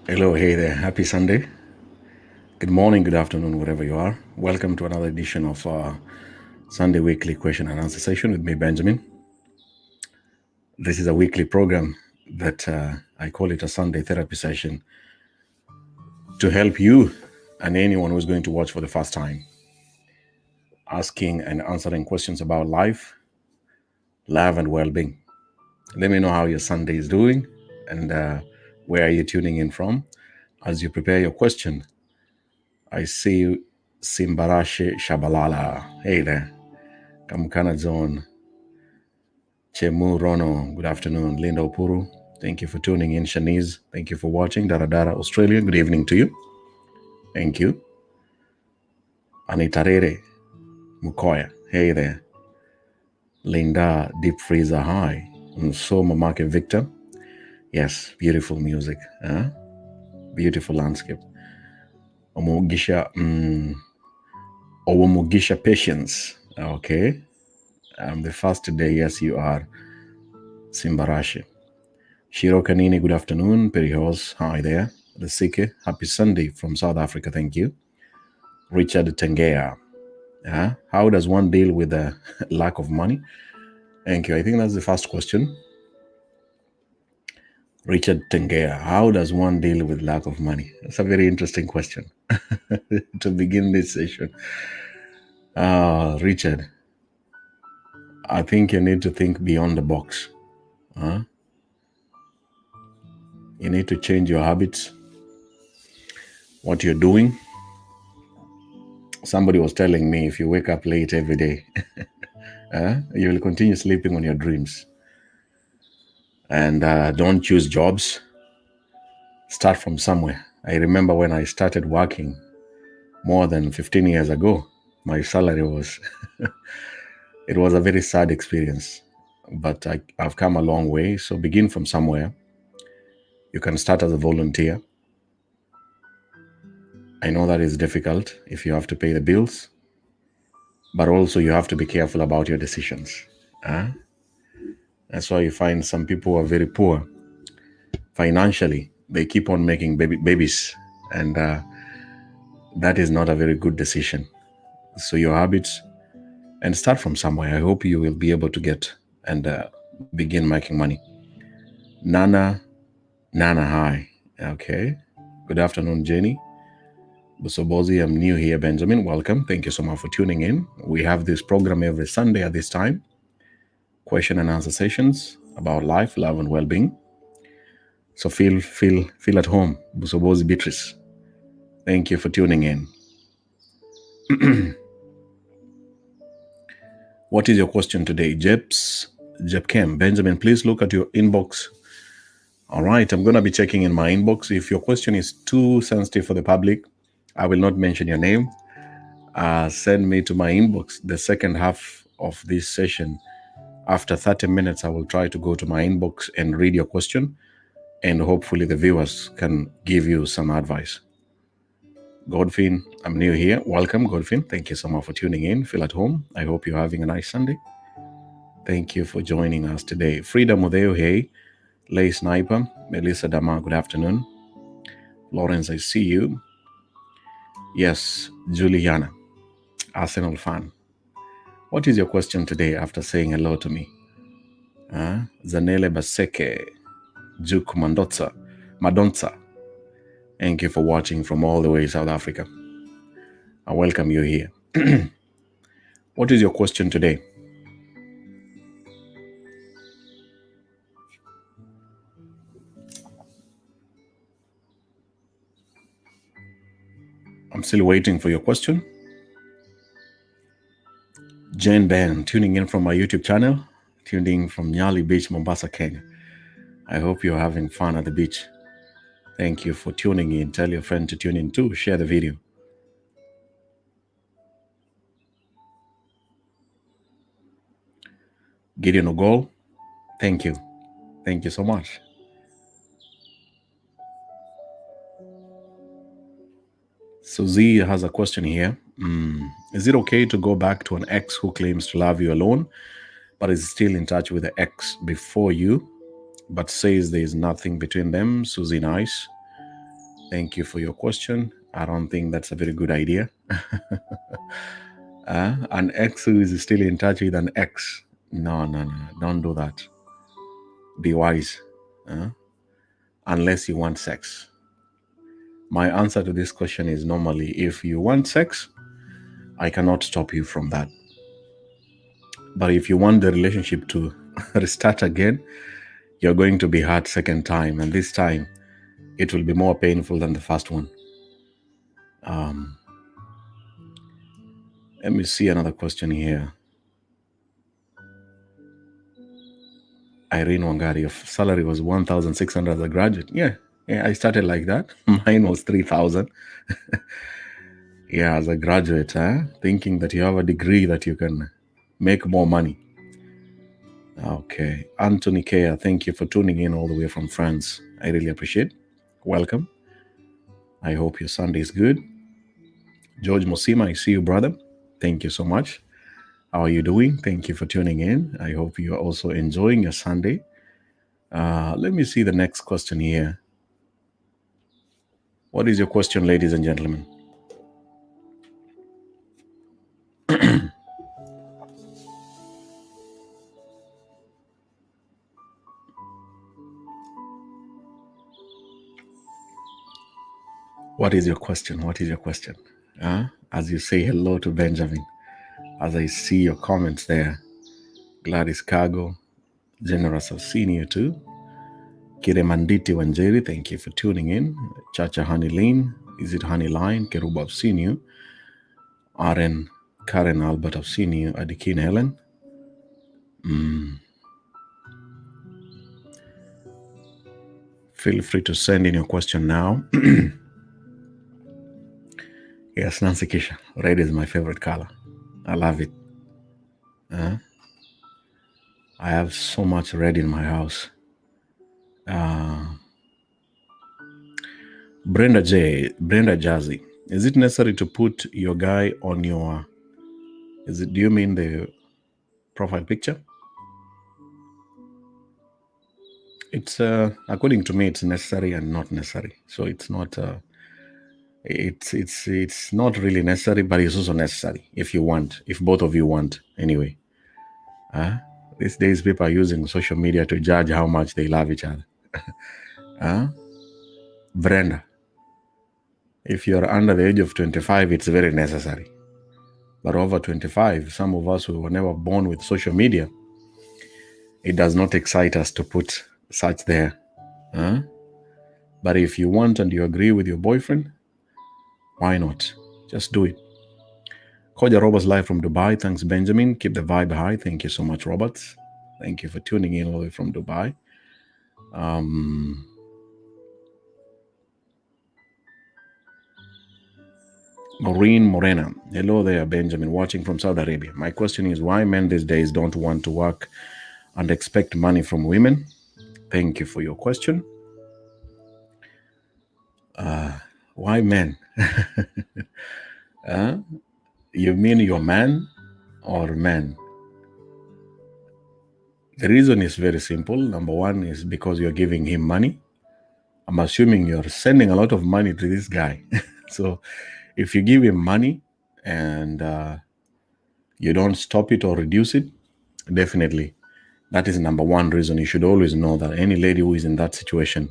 Hello, hey there. Happy Sunday. Good morning, good afternoon, wherever you are. Welcome to another edition of Sunday Weekly Question and Answer Session with me, Benjamin. This is a weekly program that I call it a Sunday therapy session to help you and anyone who's going to watch for the first time, asking and answering questions about life, love, and well being. Let me know how your Sunday is doing and where are you tuning in from. As you prepare your question, I see Simbarashe Shabalala. Hey there. Kamkana Zone. Chemu Rono. Good afternoon. Linda Opuru. Thank you for tuning in. Shanice. Thank you for watching. Daradara Australia. Good evening to you. Thank you. Anitarere Mukoya. Hey there. Linda Deep Freezer. Hi. So Mamake Victor. Yes, beautiful music. Huh? Beautiful landscape. Omogisha Owomogisha Patience. Okay. The first today, yes, you are. Simbarashi. Shiro Kanini, good afternoon. Perihos, hi there. Lesike, happy Sunday from South Africa, thank you. Richard Tengea, how does one deal with the lack of money? Thank you. I think that's the first question. Richard Tengea, how does one deal with lack of money? That's a very interesting question to begin this session. Richard, I think you need to think beyond the box. You need to change your habits, what you're doing. Somebody was telling me if you wake up late every day, you will continue sleeping on your dreams. And don't choose jobs. Start from somewhere. I remember when I started working more than 15 years ago, my salary was, it was a very sad experience. But I've come a long way. So begin from somewhere. You can start as a volunteer. I know that is difficult if you have to pay the bills, but also you have to be careful about your decisions. That's why you find some people who are very poor financially. They keep on making babies, and that is not a very good decision. So your habits, and start from somewhere. I hope you will be able to get and begin making money. Nana, hi. Okay. Good afternoon, Jenny. Busobozi, I'm new here. Benjamin, welcome. Thank you so much for tuning in. We have this program every Sunday at this time. Question and answer sessions about life, love, and well-being. So feel at home. Busobozi Beatrice. Thank you for tuning in. What is your question today? Jepkem, Benjamin, please look at your inbox. All right, I'm going to be checking in my inbox. If your question is too sensitive for the public, I will not mention your name. Send me to my inbox the second half of this session. After 30 minutes, I will try to go to my inbox and read your question, and hopefully the viewers can give you some advice. Godfin, I'm new here. Welcome, Godfin. Thank you so much for tuning in. Feel at home. I hope you're having a nice Sunday. Thank you for joining us today. Frida Modeo, hey. Lay Sniper, Melissa Dama, good afternoon. Lawrence, I see you. Yes, Juliana, Arsenal fan. What is your question today after saying hello to me? Zanele Baseke, Juk Madonza. Thank you for watching from all the way South Africa. I welcome you here. What is your question today? I'm still waiting for your question. Jane Ben, tuning in from my YouTube channel, tuning in from Nyali Beach, Mombasa, Kenya. I hope you're having fun at the beach. Thank you for tuning in. Tell your friend to tune in too. Share the video. Gideon Ogol, thank you. Thank you so much. Suzy has a question here. Is it okay to go back to an ex who claims to love you alone, but is still in touch with the ex before you, but says there is nothing between them? Suzy, nice. Thank you for your question. I don't think that's a very good idea. An ex who is still in touch with an ex. No, no, no. Don't do that. Be wise. Unless you want sex. My answer to this question is normally if you want sex, I cannot stop you from that. But if you want the relationship to restart again, you're going to be hurt second time. And this time, it will be more painful than the first one. Let me see another question here. Irene Wangari, your salary was 1,600 as a graduate. Yeah, I started like that. Mine was 3,000. Yeah, as a graduate, thinking that you have a degree that you can make more money. Okay. Anthony Kea, thank you for tuning in all the way from France. I really appreciate it. Welcome. I hope your Sunday is good. George Mosima, I see you, brother. Thank you so much. How are you doing? Thank you for tuning in. I hope you are also enjoying your Sunday. Let me see the next question here. What is your question, ladies and gentlemen? What is your question? What is your question? As you say hello to Benjamin, as I see your comments there. Gladys Cargo, Generous, I've seen you too. Kiremanditi Wanjeri, thank you for tuning in. Chacha Honey Lane, is it Honey Line? Keruba, I've seen you. Aren Karen Albert, I've seen you. Adikin Helen. Feel free to send in your question now. Yes, Nancy Kisha, red is my favorite color. I love it. I have so much red in my house. Brenda Jazzy, is it necessary to put your guy on your, do you mean the profile picture? It's, according to me, it's necessary and not necessary. So it's not, it's not really necessary, but it's also necessary if you want, if both of you want, anyway. These days, people are using social media to judge how much they love each other. Brenda, if you're under the age of 25, it's very necessary. But over 25, some of us who were never born with social media, it does not excite us to put such there. But if you want and you agree with your boyfriend, why not? Just do it. Koja Roberts live from Dubai. Thanks, Benjamin. Keep the vibe high. Thank you so much, Roberts. Thank you for tuning in all the way from Dubai. Maureen Morena. Hello there, Benjamin, watching from Saudi Arabia. My question is why men these days don't want to work and expect money from women? Thank you for your question. Why men? You mean your man or men? The reason is very simple. Number one is because you're giving him money. I'm assuming you're sending a lot of money to this guy. So if you give him money and you don't stop it or reduce it, definitely that is number one reason. You should always know that any lady who is in that situation,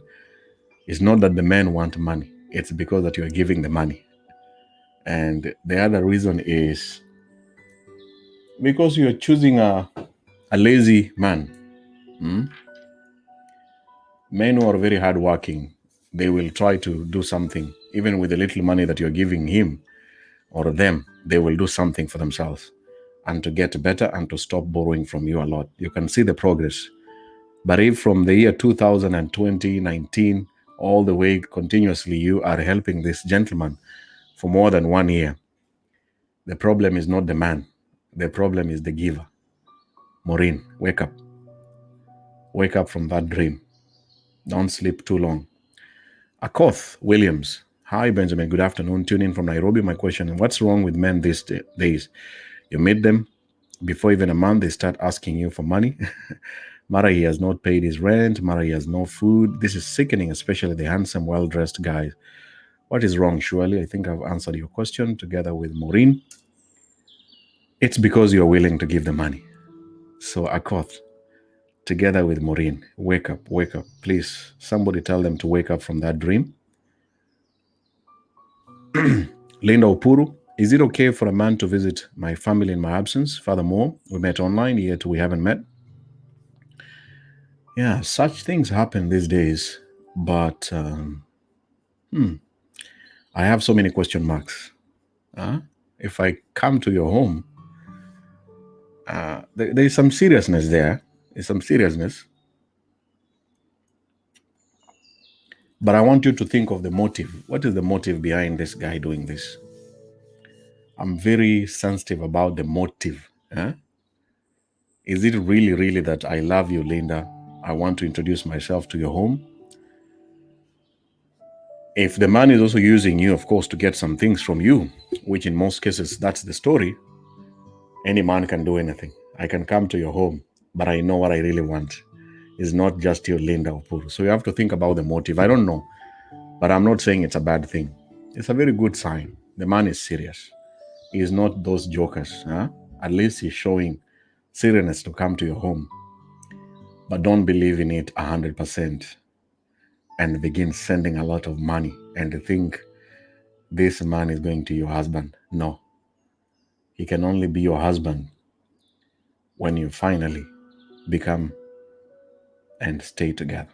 it's not that the men want money. It's because that you're giving the money. And the other reason is because you're choosing a lazy man. Men who are very hardworking, they will try to do something. Even with the little money that you're giving him or them, they will do something for themselves and to get better and to stop borrowing from you a lot. You can see the progress. But if from the year 2020, 19, all the way continuously, you are helping this gentleman for more than 1 year, the problem is not the man. The problem is the giver. Maureen, wake up. Wake up from that dream. Don't sleep too long. Akoth Williams. Hi, Benjamin. Good afternoon. Tune in from Nairobi. My question, what's wrong with men these days? You meet them, before even a month, they start asking you for money. Mara, he has not paid his rent. Mara, he has no food. This is sickening, especially the handsome, well-dressed guys What is wrong, surely? I think I've answered your question together with Maureen. It's because you're willing to give the money. So, Akoth, together with Maureen, wake up, please. Somebody tell them to wake up from that dream. Linda Opuru, is it okay for a man to visit my family in my absence? Furthermore, we met online, yet we haven't met. Yeah, such things happen these days, but I have so many question marks. If I come to your home, there's some seriousness there. There's some seriousness. But I want you to think of the motive. What is the motive behind this guy doing this? I'm very sensitive about the motive. Is it really, really that I love you, Linda? I want to introduce myself to your home. If the man is also using you, of course, to get some things from you, which in most cases, that's the story, any man can do anything. I can come to your home, but I know what I really want. It's not just you, Linda Opuru. So you have to think about the motive. I don't know, but I'm not saying it's a bad thing. It's a very good sign. The man is serious. He's not those jokers. At least he's showing seriousness to come to your home. But don't believe in it 100% and begin sending a lot of money and think this man is going to your husband. No. He can only be your husband when you finally become and stay together.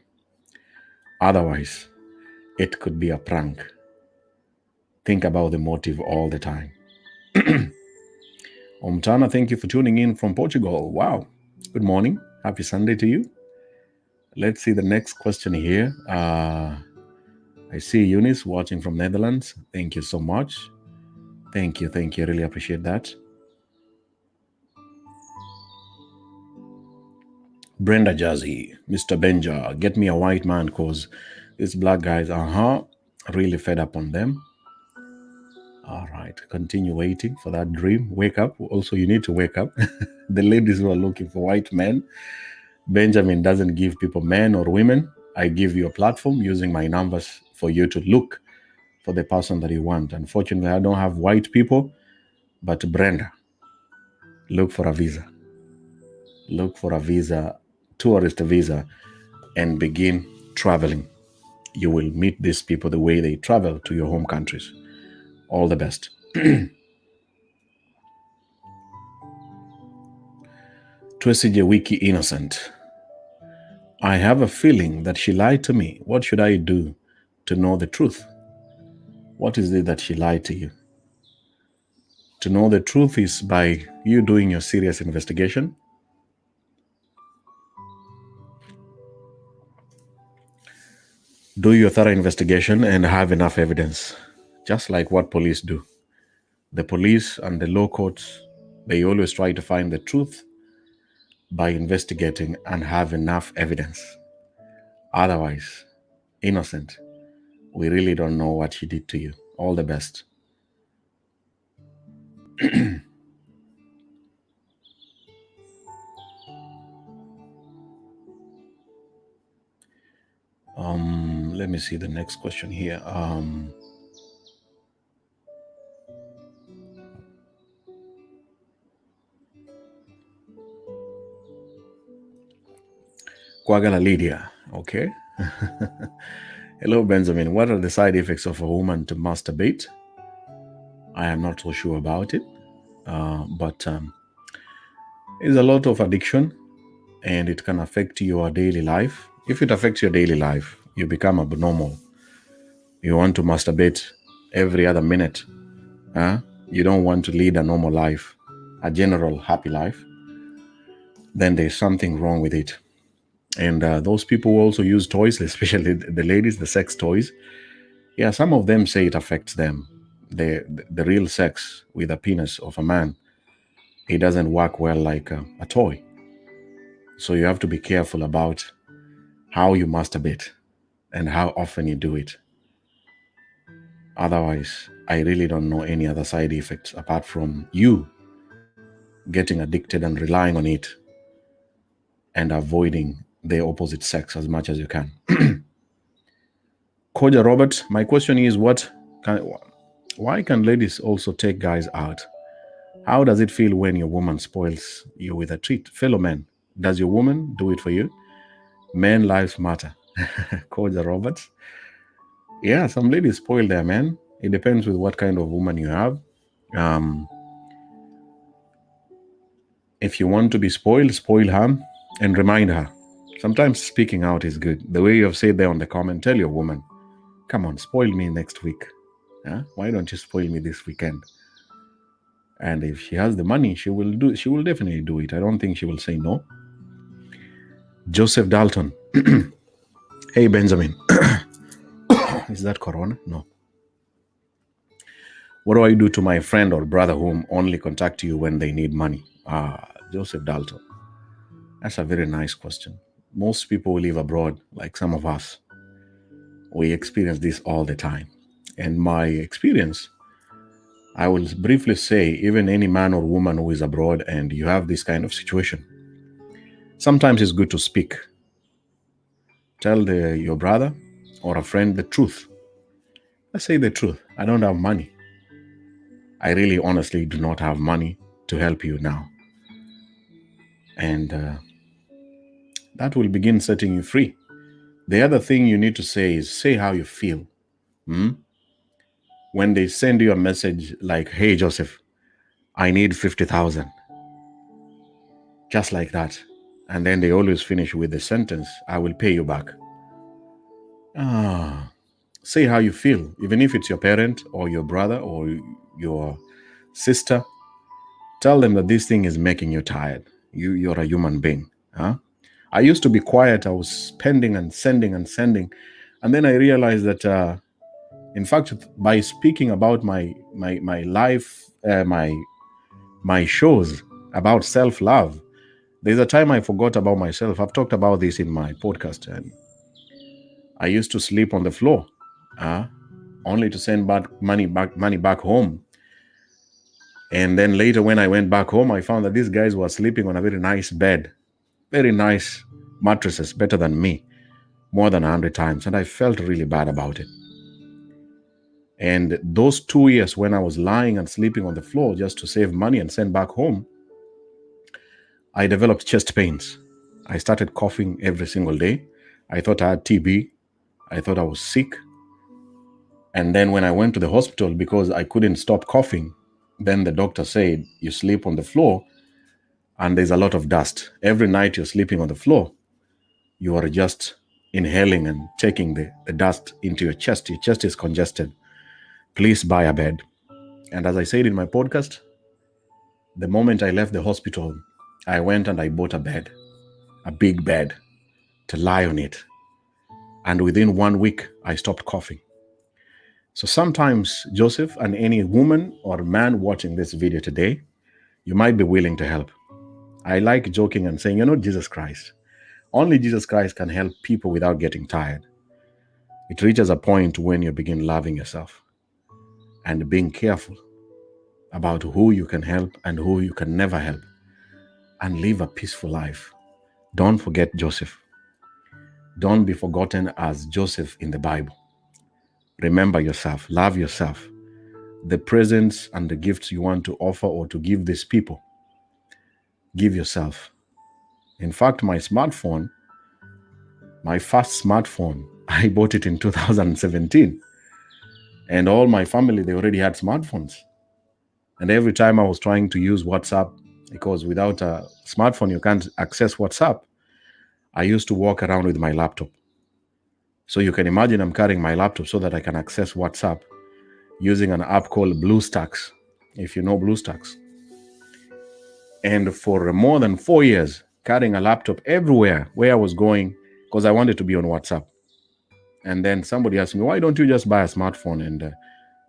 Otherwise, it could be a prank. Think about the motive all the time. Omtana, thank you for tuning in from Portugal. Wow. Good morning. Happy Sunday to you. Let's see the next question here. I see Eunice watching from Netherlands. Thank you so much. Thank you. Really appreciate that. Brenda Jazzy, Mr. Benja, get me a white man because these black guys, really fed up on them. All right, continue waiting for that dream. Wake up. Also, you need to wake up. The ladies who are looking for white men, Benjamin doesn't give people men or women. I give you a platform using my numbers for you to look for the person that you want. Unfortunately, I don't have white people, but Brenda, look for a visa. Look for a visa, tourist visa, and begin traveling. You will meet these people the way they travel to your home countries. All the best. Twesije Wiki Innocent. I have a feeling that she lied to me. What should I do to know the truth? What is it that she lied to you? To know the truth is by you doing your serious investigation. Do your thorough investigation and have enough evidence, just like what police do. The police and the law courts, they always try to find the truth by investigating and have enough evidence. Otherwise, innocent, we really don't know what she did to you. All the best. Let me see the next question here. Kwagala Lydia, okay. Hello, Benjamin. What are the side effects of a woman to masturbate? I am not so sure about it, but it's a lot of addiction and it can affect your daily life. If it affects your daily life, you become abnormal. You want to masturbate every other minute. You don't want to lead a normal life, a general happy life. Then there's something wrong with it. And those people who also use toys, especially the ladies, the sex toys. Yeah, some of them say it affects them. The real sex with a penis of a man, it doesn't work well like a toy. So you have to be careful about how you masturbate and how often you do it. Otherwise, I really don't know any other side effects apart from you getting addicted and relying on it and avoiding the opposite sex as much as you can. Koja Robert, my question is, what Why can ladies also take guys out? How does it feel when your woman spoils you with a treat? Fellow men, does your woman do it for you? Men lives matter. Coach Roberts. Yeah, some ladies spoil their men. It depends with what kind of woman you have. Um, if you want to be spoiled, spoil her and remind her. Sometimes speaking out is good. The way you have said there on the comment, tell your woman, come on, spoil me next week. Huh? Why don't you spoil me this weekend? And if she has the money, she will definitely do it. I don't think she will say no. Joseph Dalton. Hey Benjamin. Is that corona? No. What do I do to my friend or brother whom only contact you when they need money? Joseph Dalton. That's a very nice question. Most people who live abroad, like some of us, we experience this all the time. And my experience, I will briefly say, even any man or woman who is abroad and you have this kind of situation, sometimes it's good to speak. Tell your brother or a friend the truth. Let's say the truth. I don't have money. I really honestly do not have money to help you now. And that will begin setting you free. The other thing you need to say is say how you feel. When they send you a message like, hey, Joseph, I need 50,000. Just like that. And then they always finish with the sentence, I will pay you back. Say how you feel, even if it's your parent or your brother or your sister. Tell them that this thing is making you tired. You're a human being. I used to be quiet. I was spending and sending and sending. And then I realized that, in fact, by speaking about my life, my shows about self-love, there's a time I forgot about myself. I've talked about this in my podcast. And I used to sleep on the floor, only to send money back home. And then later when I went back home, I found that these guys were sleeping on a very nice bed, very nice mattresses, better than me, more than 100 times. And I felt really bad about it. And those 2 years when I was lying and sleeping on the floor just to save money and send back home, I developed chest pains. I started coughing every single day. I thought I had TB. I thought I was sick. And then when I went to the hospital, because I couldn't stop coughing, then the doctor said, you sleep on the floor and there's a lot of dust. Every night you're sleeping on the floor, you are just inhaling and taking the dust into your chest. Your chest is congested. Please buy a bed. And as I said in my podcast, the moment I left the hospital, I went and I bought a bed, a big bed, to lie on it. And within 1 week, I stopped coughing. So sometimes, Joseph, and any woman or man watching this video today, you might be willing to help. I like joking and saying, Jesus Christ. Only Jesus Christ can help people without getting tired. It reaches a point when you begin loving yourself and being careful about who you can help and who you can never help, and live a peaceful life. Don't forget Joseph. Don't be forgotten as Joseph in the Bible. Remember yourself. Love yourself. The presents and the gifts you want to offer or to give these people, give yourself. In fact, my smartphone, my first smartphone, I bought it in 2017. And all my family, they already had smartphones. And every time I was trying to use WhatsApp, because without a smartphone, you can't access WhatsApp, I used to walk around with my laptop. So you can imagine I'm carrying my laptop so that I can access WhatsApp using an app called BlueStacks, if you know BlueStacks. And for more than 4 years, carrying a laptop everywhere where I was going, because I wanted to be on WhatsApp. And then somebody asked me, why don't you just buy a smartphone and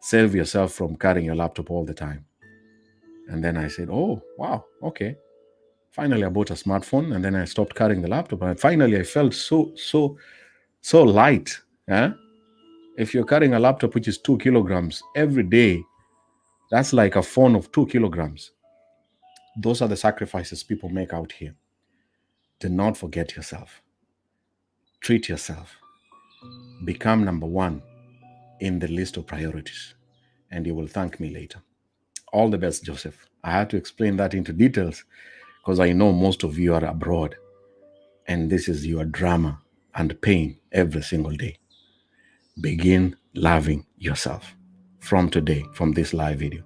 save yourself from carrying your laptop all the time? And then I said, oh, wow, okay. Finally, I bought a smartphone, and then I stopped carrying the laptop. And finally, I felt so light. If you're carrying a laptop which is 2 kilograms every day, that's like a phone of 2 kilograms. Those are the sacrifices people make out here. Do not forget yourself. Treat yourself. Become number one. in the list of priorities, and you will thank me later. All the best, Joseph. I had to explain that into details because I know most of you are abroad, and this is your drama and pain every single day. Begin loving yourself from today, from this live video.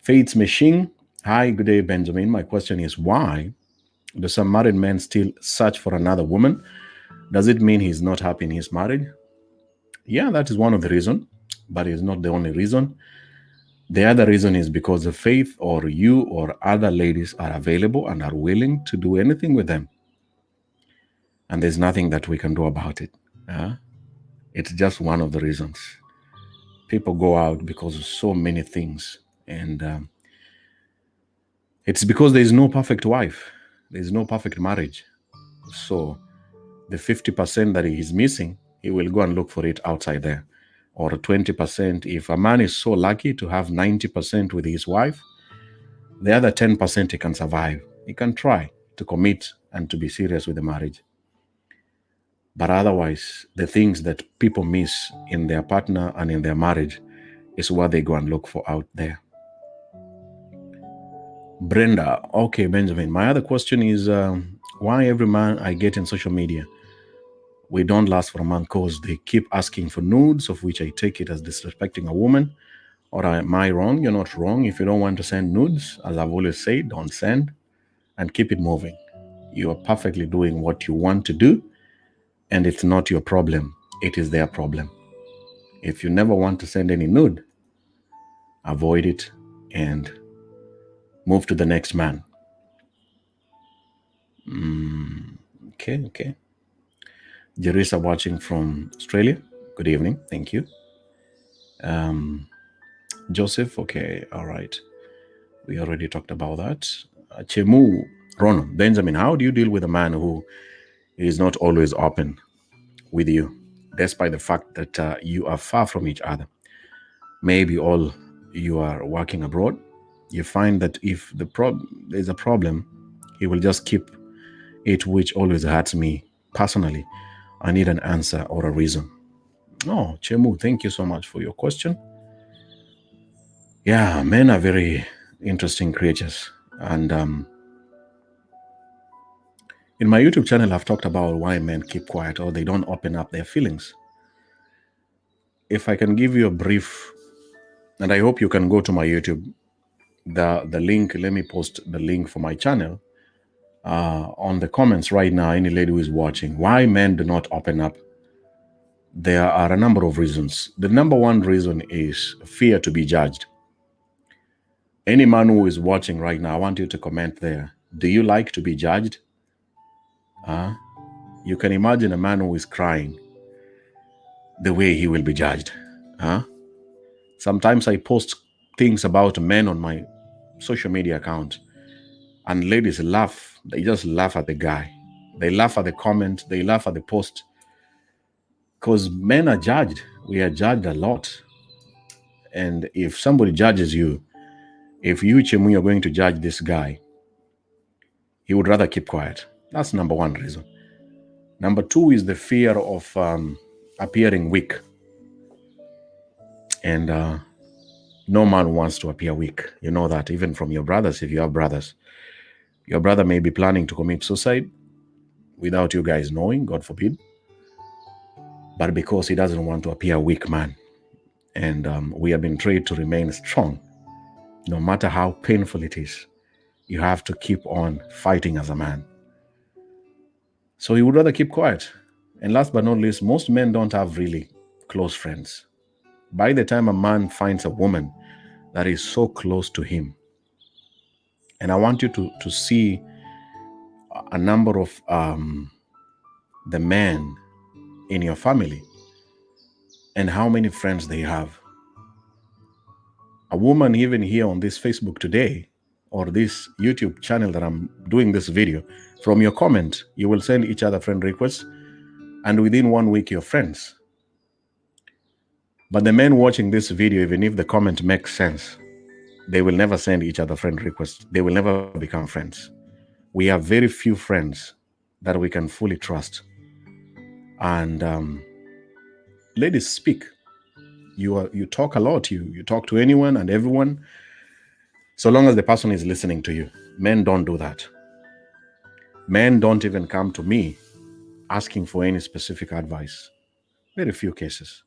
Faith's Machine. Hi, good day, Benjamin. My question is, why do some married men still search for another woman? Does it mean he's not happy in his marriage? Yeah, that is one of the reasons, but it's not the only reason. The other reason is because the Faith or you or other ladies are available and are willing to do anything with them. And there's nothing that we can do about it. It's just one of the reasons. People go out because of so many things. And it's because there's no perfect wife. There's no perfect marriage. So the 50% that he's missing, he will go and look for it outside there. Or 20%. If a man is so lucky to have 90% with his wife, the other 10% he can survive. He can try to commit and to be serious with the marriage. But otherwise, the things that people miss in their partner and in their marriage is what they go and look for out there. Brenda, okay, Benjamin. My other question is, why every man I get in social media, we don't last for a month because they keep asking for nudes, of which I take it as disrespecting a woman. Or am I wrong? You're not wrong. If you don't want to send nudes, as I've always said, don't send and keep it moving. You are perfectly doing what you want to do, and it's not your problem. It is their problem. If you never want to send any nude, avoid it and move to the next man. Okay. Jerisa watching from Australia. Good evening. Thank you. Joseph. Okay. All right. We already talked about that. Chemu Rono. Benjamin, how do you deal with a man who is not always open with you, despite the fact that you are far from each other? Maybe all you are working abroad. You find that if there's a problem, he will just keep it, which always hurts me personally. I need an answer or a reason. Oh, Chemu, thank you so much for your question. Yeah, men are very interesting creatures. And in my YouTube channel, I've talked about why men keep quiet or they don't open up their feelings. If I can give you a brief, and I hope you can go to my YouTube, the link, let me post the link for my channel on the comments right now, any lady who is watching, why men do not open up. There are a number of reasons. The number one reason is fear to be judged. Any man who is watching right now, I want you to comment there. Do you like to be judged? You can imagine a man who is crying, the way he will be judged. Sometimes I post things about men on my social media account, and ladies laugh. They just laugh at the guy. They laugh at the comment. They laugh at the post. Because men are judged. We are judged a lot. And if somebody judges you, if you, Chemu, are going to judge this guy, he would rather keep quiet. That's number one reason. Number two is the fear of appearing weak. And no man wants to appear weak. You know that, even from your brothers, if you have brothers. Your brother may be planning to commit suicide without you guys knowing, God forbid. But because he doesn't want to appear a weak man. And we have been trained to remain strong. No matter how painful it is, you have to keep on fighting as a man. So he would rather keep quiet. And last but not least, most men don't have really close friends. By the time a man finds a woman that is so close to him, and I want you to see a number of the men in your family and how many friends they have. A woman even here on this Facebook today, or this YouTube channel that I'm doing this video, from your comment, you will send each other friend requests, and within 1 week, you're friends. But the men watching this video, even if the comment makes sense, they will never send each other friend requests. They will never become friends. We have very few friends that we can fully trust. And ladies, speak. You talk a lot. You talk to anyone and everyone, so long as the person is listening to you. Men don't do that. Men don't even come to me asking for any specific advice. Very few cases.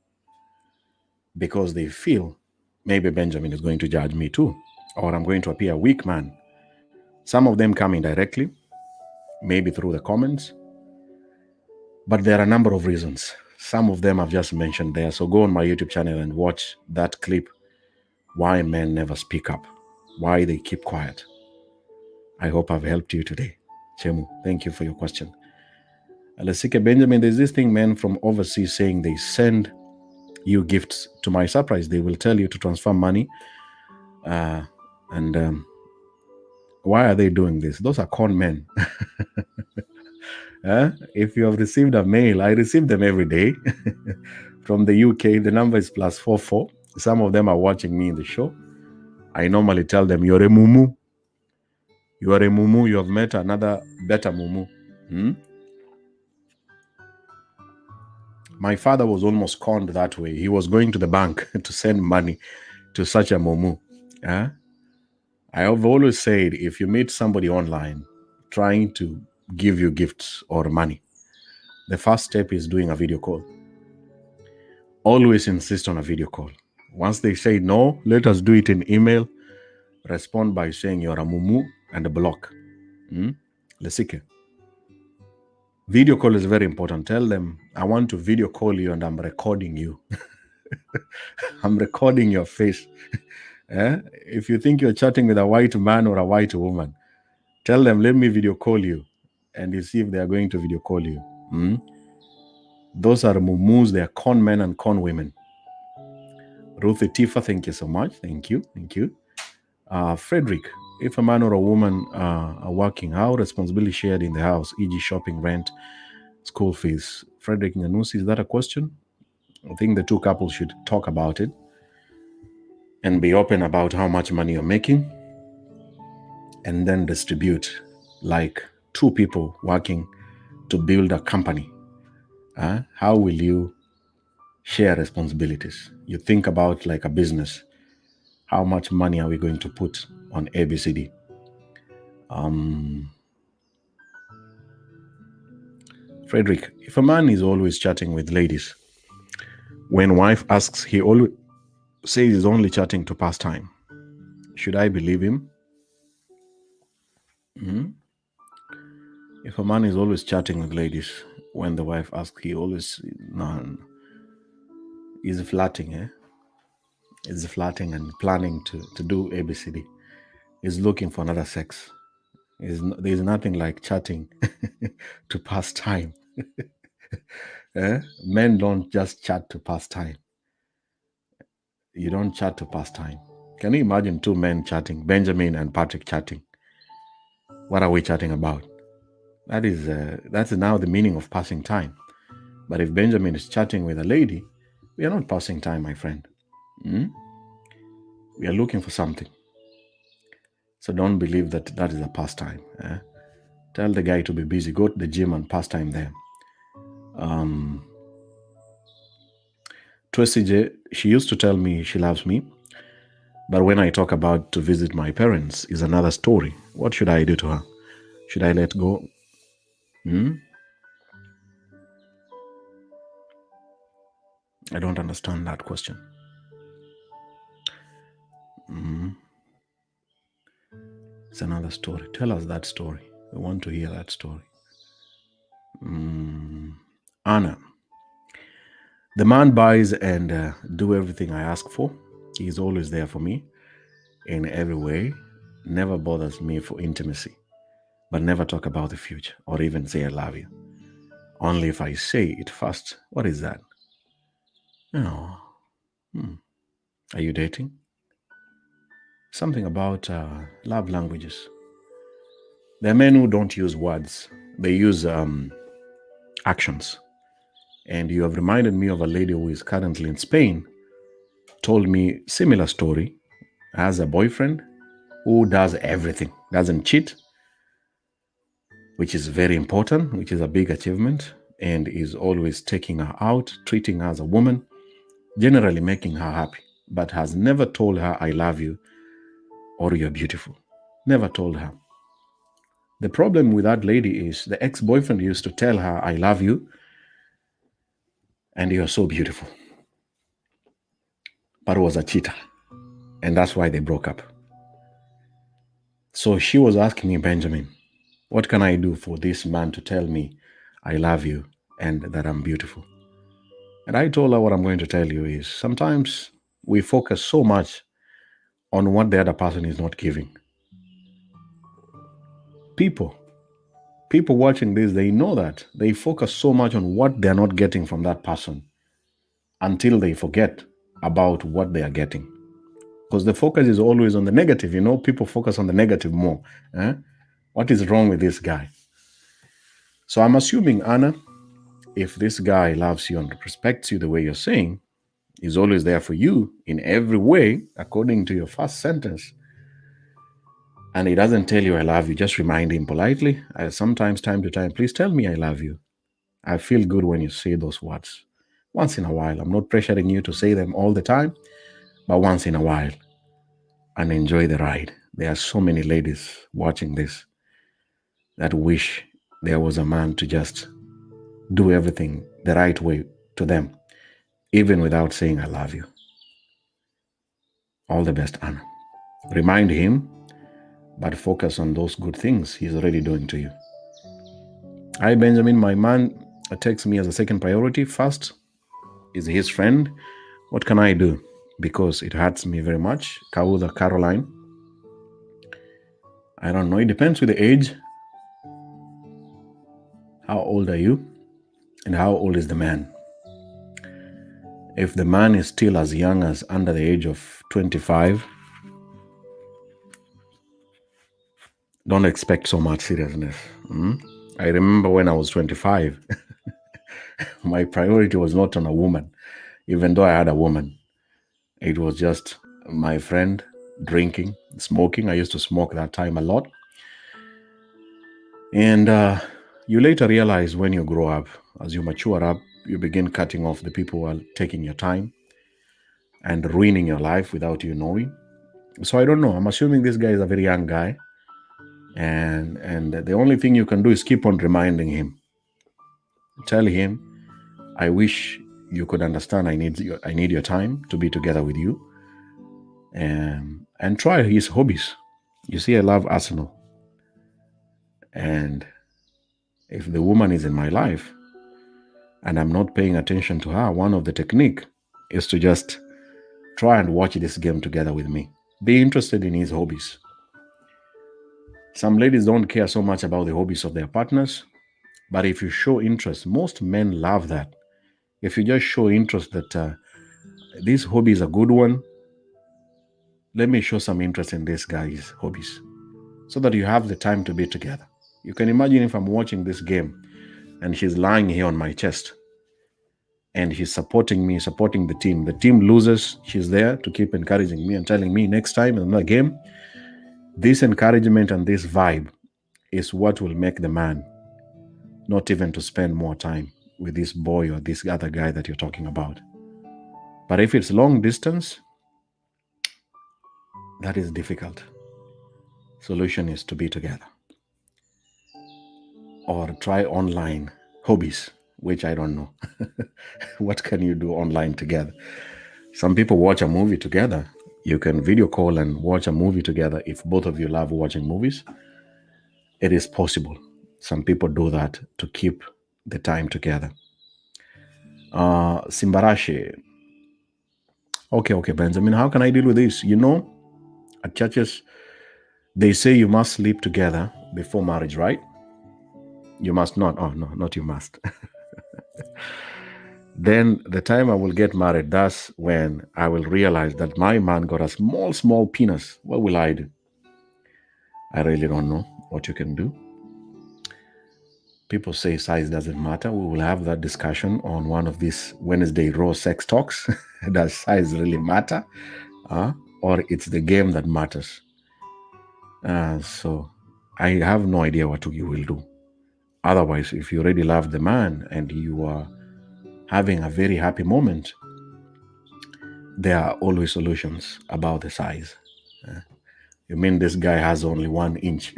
Because they feel maybe Benjamin is going to judge me too, or I'm going to appear a weak man. Some of them come indirectly, maybe through the comments, but there are a number of reasons. Some of them I've just mentioned there. So go on my YouTube channel and watch that clip, why men never speak up, why they keep quiet. I hope I've helped you today. Chemu, thank you for your question. Alesike Benjamin, there's this thing, men from overseas saying they send you gifts. To my surprise, they will tell you to transfer money. And why are they doing this? Those are con men. If you have received a mail, I receive them every day from the UK. The number is +44. Some of them are watching me in the show. I normally tell them, you're a mumu. You are a mumu. You have met another better mumu. My father was almost conned that way. He was going to the bank to send money to such a mumu. I have always said, if you meet somebody online trying to give you gifts or money, the first step is doing a video call. Always insist on a video call. Once they say no, let us do it in email. Respond by saying you're a mumu and a block. Lesike. Video call is very important. Tell them, I want to video call you and I'm recording you. I'm recording your face. If you think you're chatting with a white man or a white woman, tell them, let me video call you. And you see if they are going to video call you. Those are mumus. They are con men and con women. Ruthie Tifa, thank you so much. Thank you. Thank you. Frederick, if a man or a woman are working, how responsibility shared in the house, e.g. shopping, rent, school fees? Frederick Nyanusi, is that a question? I think the two couples should talk about it and be open about how much money you're making and then distribute like two people working to build a company. How will you share responsibilities? You think about like a business. How much money are we going to put on ABCD? Frederick, if a man is always chatting with ladies, when wife asks, he always says he's only chatting to pass time. Should I believe him? If a man is always chatting with ladies, when the wife asks, he always is flirting, Is flirting and planning to do ABCD. Is looking for another sex. There's nothing like chatting to pass time. Men don't just chat to pass time. You don't chat to pass time. Can you imagine two men chatting, Benjamin and Patrick chatting? What are we chatting about? That's now the meaning of passing time. But if Benjamin is chatting with a lady, we are not passing time, my friend. We are looking for something. So don't believe that is a pastime. Tell the guy to be busy. Go to the gym and pass time there. Tracy J, she used to tell me she loves me, but when I talk about to visit my parents is another story. What should I do to her? Should I let go? I don't understand that question. It's another story. Tell us that story. We want to hear that story. Anna. The man buys and do everything I ask for. He's always there for me in every way. Never bothers me for intimacy, but never talk about the future or even say I love you. Only if I say it first. What is that? Oh. Are you dating? Something about love languages. There are men who don't use words. They use actions. And you have reminded me of a lady who is currently in Spain, told me similar story, has a boyfriend who does everything, doesn't cheat, which is very important, which is a big achievement, and is always taking her out, treating her as a woman, generally making her happy, but has never told her, I love you or you're beautiful. Never told her. The problem with that lady is the ex boyfriend used to tell her, I love you and you're so beautiful, but was a cheater. And that's why they broke up. So she was asking me, Benjamin, what can I do for this man to tell me I love you and that I'm beautiful? And I told her what I'm going to tell you is sometimes we focus so much on what the other person is not giving. People watching this, they know that. They focus so much on what they're not getting from that person until they forget about what they are getting. Because the focus is always on the negative. People focus on the negative more. What is wrong with this guy? So I'm assuming, Anna, if this guy loves you and respects you the way you're saying, is always there for you in every way, according to your first sentence, and he doesn't tell you I love you, just remind him politely, sometimes time to time, please tell me I love you. I feel good when you say those words. Once in a while. I'm not pressuring you to say them all the time, but once in a while. And enjoy the ride. There are so many ladies watching this that wish there was a man to just do everything the right way to them, even without saying I love you. All the best, Anna. Remind him, but focus on those good things he's already doing to you. Hi, Benjamin. My man takes me as a second priority. First is his friend. What can I do? Because it hurts me very much. Kauda Caroline. I don't know. It depends with the age. How old are you? And how old is the man? If the man is still as young as under the age of 25, don't expect so much seriousness. I remember when I was 25, my priority was not on a woman, even though I had a woman. It was just my friend, drinking, smoking. I used to smoke that time a lot. And you later realize when you grow up, as you mature up, you begin cutting off the people who are taking your time and ruining your life without you knowing. So I don't know. I'm assuming this guy is a very young guy. And the only thing you can do is keep on reminding him. Tell him, I wish you could understand I need your time to be together with you. And try his hobbies. You see, I love Arsenal. And if the woman is in my life and I'm not paying attention to her, one of the technique is to just try and watch this game together with me. Be interested in his hobbies. Some ladies don't care so much about the hobbies of their partners, but if you show interest, most men love that. If you just show interest that this hobby is a good one, let me show some interest in this guy's hobbies so that you have the time to be together. You can imagine if I'm watching this game and she's lying here on my chest and she's supporting me, supporting the team. The team loses, she's there to keep encouraging me and telling me next time in another game, this encouragement and this vibe is what will make the man not even to spend more time with this boy or this other guy that you're talking about. But if it's long distance, that is difficult. Solution is to be together. Or try online hobbies, which I don't know. What can you do online together? Some people watch a movie together. You can video call and watch a movie together if both of you love watching movies. It is possible. Some people do that to keep the time together. Simbarashe. Okay, Benjamin, how can I deal with this? At churches, they say you must sleep together before marriage, right? You must not. Oh, no, not you must. Then the time I will get married, that's when I will realize that my man got a small penis. What will I do? I really don't know what you can do. People say size doesn't matter. We will have that discussion on one of these Wednesday Raw Sex Talks. Does size really matter? Or it's the game that matters? So I have no idea what you will do. Otherwise, if you really love the man and you are having a very happy moment, there are always solutions about the size. You mean this guy has only 1 inch,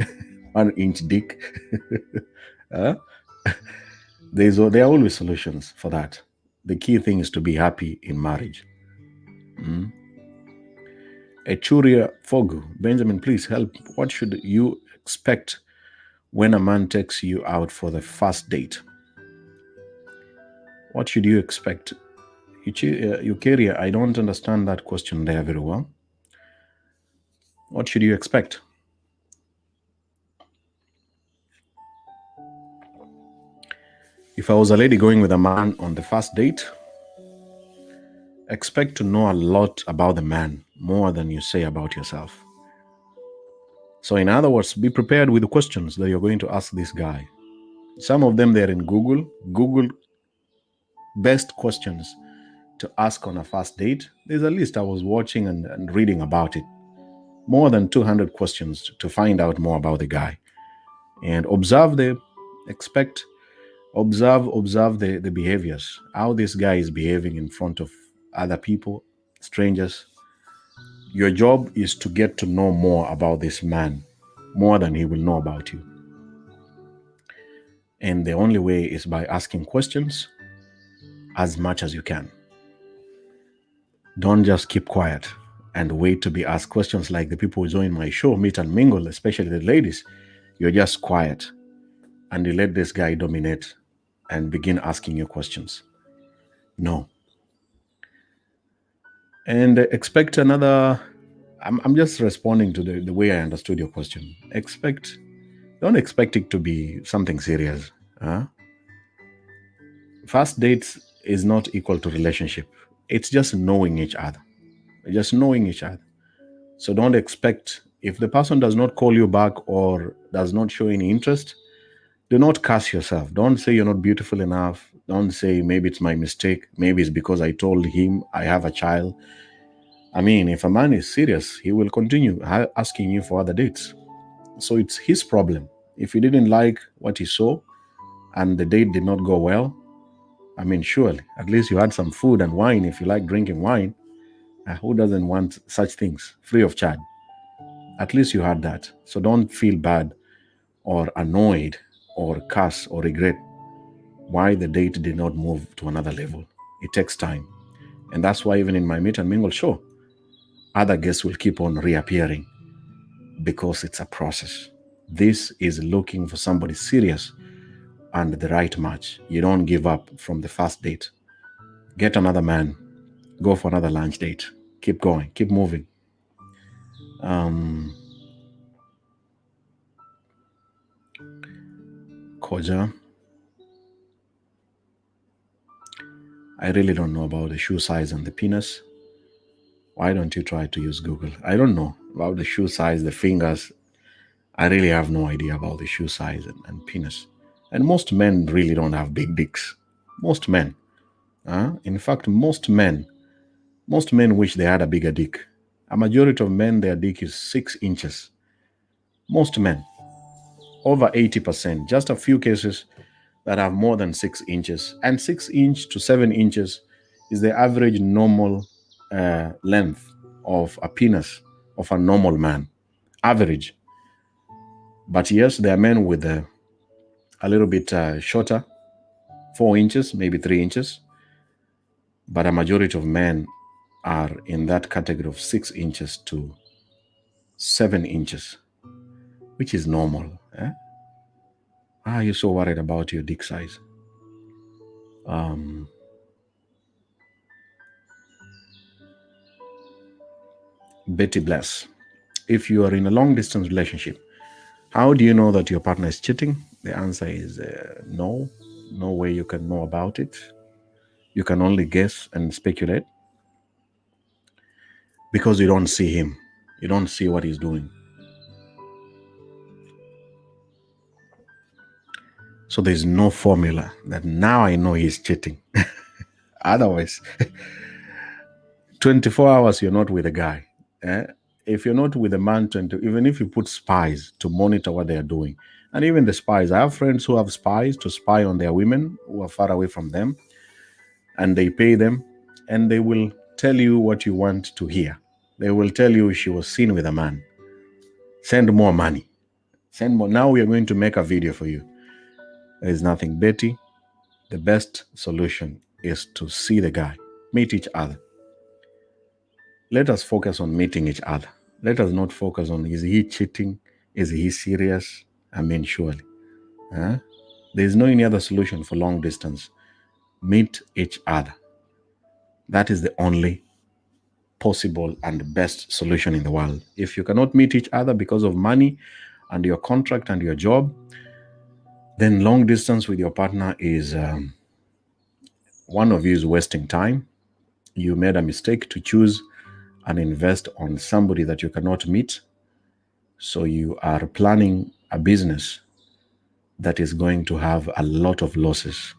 1 inch dick? Huh? There are always solutions for that. The key thing is to be happy in marriage. Echuria Fogu, Benjamin, please help. What should you expect when a man takes you out for the first date? What should you expect? Eukaria, I don't understand that question there very well. What should you expect? If I was a lady going with a man on the first date, expect to know a lot about the man, more than you say about yourself. So in other words, be prepared with the questions that you're going to ask this guy. Some of them, they're in Google. Google best questions to ask on a first date. There's a list I was watching and reading about it. More than 200 questions to find out more about the guy. And observe the behaviors, how this guy is behaving in front of other people, strangers. Your job is to get to know more about this man, more than he will know about you. And the only way is by asking questions as much as you can. Don't just keep quiet and wait to be asked questions like the people who join my show, Meet and Mingle, especially the ladies. You're just quiet and you let this guy dominate and begin asking you questions. No. And expect another. I'm just responding to the way I understood your question. Don't expect it to be something serious. First dates is not equal to relationship. It's just knowing each other. So don't expect, if the person does not call you back or does not show any interest, do not curse yourself. Don't say you're not beautiful enough. Don't say maybe it's my mistake. Maybe it's because I told him I have a child. I mean, if a man is serious, he will continue asking you for other dates. So it's his problem. If he didn't like what he saw and the date did not go well, I mean, surely, at least you had some food and wine if you like drinking wine. Who doesn't want such things free of charge? At least you had that. So don't feel bad or annoyed or curse or regret why the date did not move to another level. It takes time. And that's why even in my Meet and Mingle show, other guests will keep on reappearing because it's a process. This is looking for somebody serious and the right match. You don't give up from the first date. Get another man. Go for another lunch date. Keep going. Keep moving. Koja, I really don't know about the shoe size and the penis. Why don't you try to use Google? I don't know about the shoe size, the fingers. I really have no idea about the shoe size and penis. And most men really don't have big dicks. Most men. In fact, most men wish they had a bigger dick. A majority of men, their dick is 6 inches. Most men, over 80%. Just a few cases that have more than 6 inches. And 6 inch to 7 inches is the average normal length of a penis of a normal man. Average. But yes, there are men with a little bit shorter, 4 inches, maybe 3 inches. But a majority of men are in that category of 6 inches to 7 inches, which is normal. Why are you so worried about your dick size? Betty Bless. If you are in a long-distance relationship, how do you know that your partner is cheating? The answer is no. No way you can know about it. You can only guess and speculate because you don't see him. You don't see what he's doing. So there's no formula that now I know he's cheating. Otherwise, 24 hours you're not with a guy. If you're not with a man, even if you put spies to monitor what they're doing, and even the spies, I have friends who have spies to spy on their women who are far away from them, and they pay them, and they will tell you what you want to hear. They will tell you she was seen with a man. Send more money. Send more. Now we are going to make a video for you. There is nothing, Betty. The best solution is to see the guy, meet each other. Let us focus on meeting each other. Let us not focus on, is he cheating? Is he serious? I mean, surely. There is no any other solution for long distance. Meet each other. That is the only possible and best solution in the world. If you cannot meet each other because of money and your contract and your job, then long distance with your partner is one of you is wasting time. You made a mistake to choose and invest on somebody that you cannot meet. So you are planning a business that is going to have a lot of losses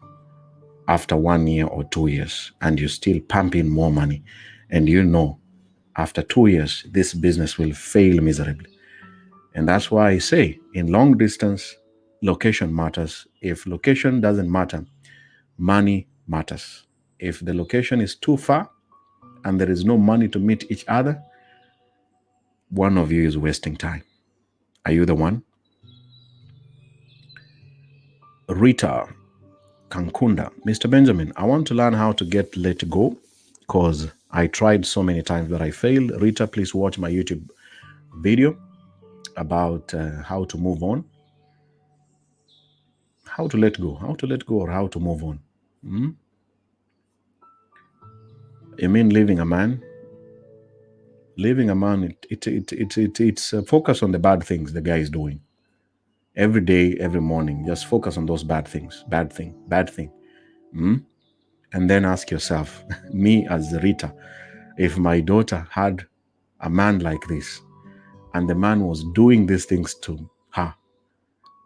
after 1 year or 2 years, and you still pump in more money. And you know, after 2 years, this business will fail miserably. And that's why I say in long distance, location matters. If location doesn't matter, money matters. If the location is too far and there is no money to meet each other, one of you is wasting time. Are you the one? Rita Kankunda, Mr. Benjamin, I want to learn how to get let go because I tried so many times but I failed. Rita, please watch my YouTube video about how to move on. How to let go or how to move on. You mean leaving a man? Leaving a man, it's focus on the bad things the guy is doing. Every day, every morning, just focus on those bad things. Bad thing. And then ask yourself, me as Rita, if my daughter had a man like this, and the man was doing these things to her,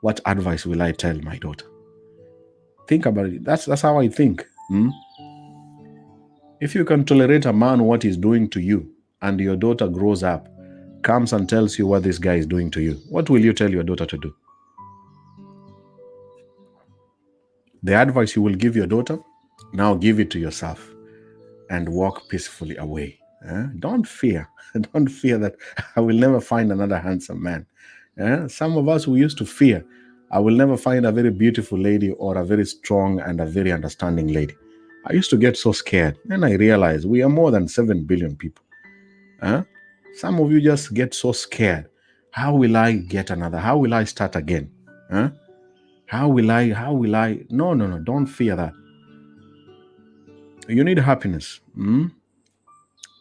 what advice will I tell my daughter? Think about it. That's how I think. If you can tolerate a man what he's doing to you, and your daughter grows up, comes and tells you what this guy is doing to you, what will you tell your daughter to do? The advice you will give your daughter, now give it to yourself and walk peacefully away. Don't fear. Don't fear that I will never find another handsome man. Some of us, we used to fear, I will never find a very beautiful lady or a very strong and a very understanding lady. I used to get so scared. And I realized we are more than 7 billion people. Some of you just get so scared. How will I get another? How will I start again? How will I? No, don't fear that. You need happiness.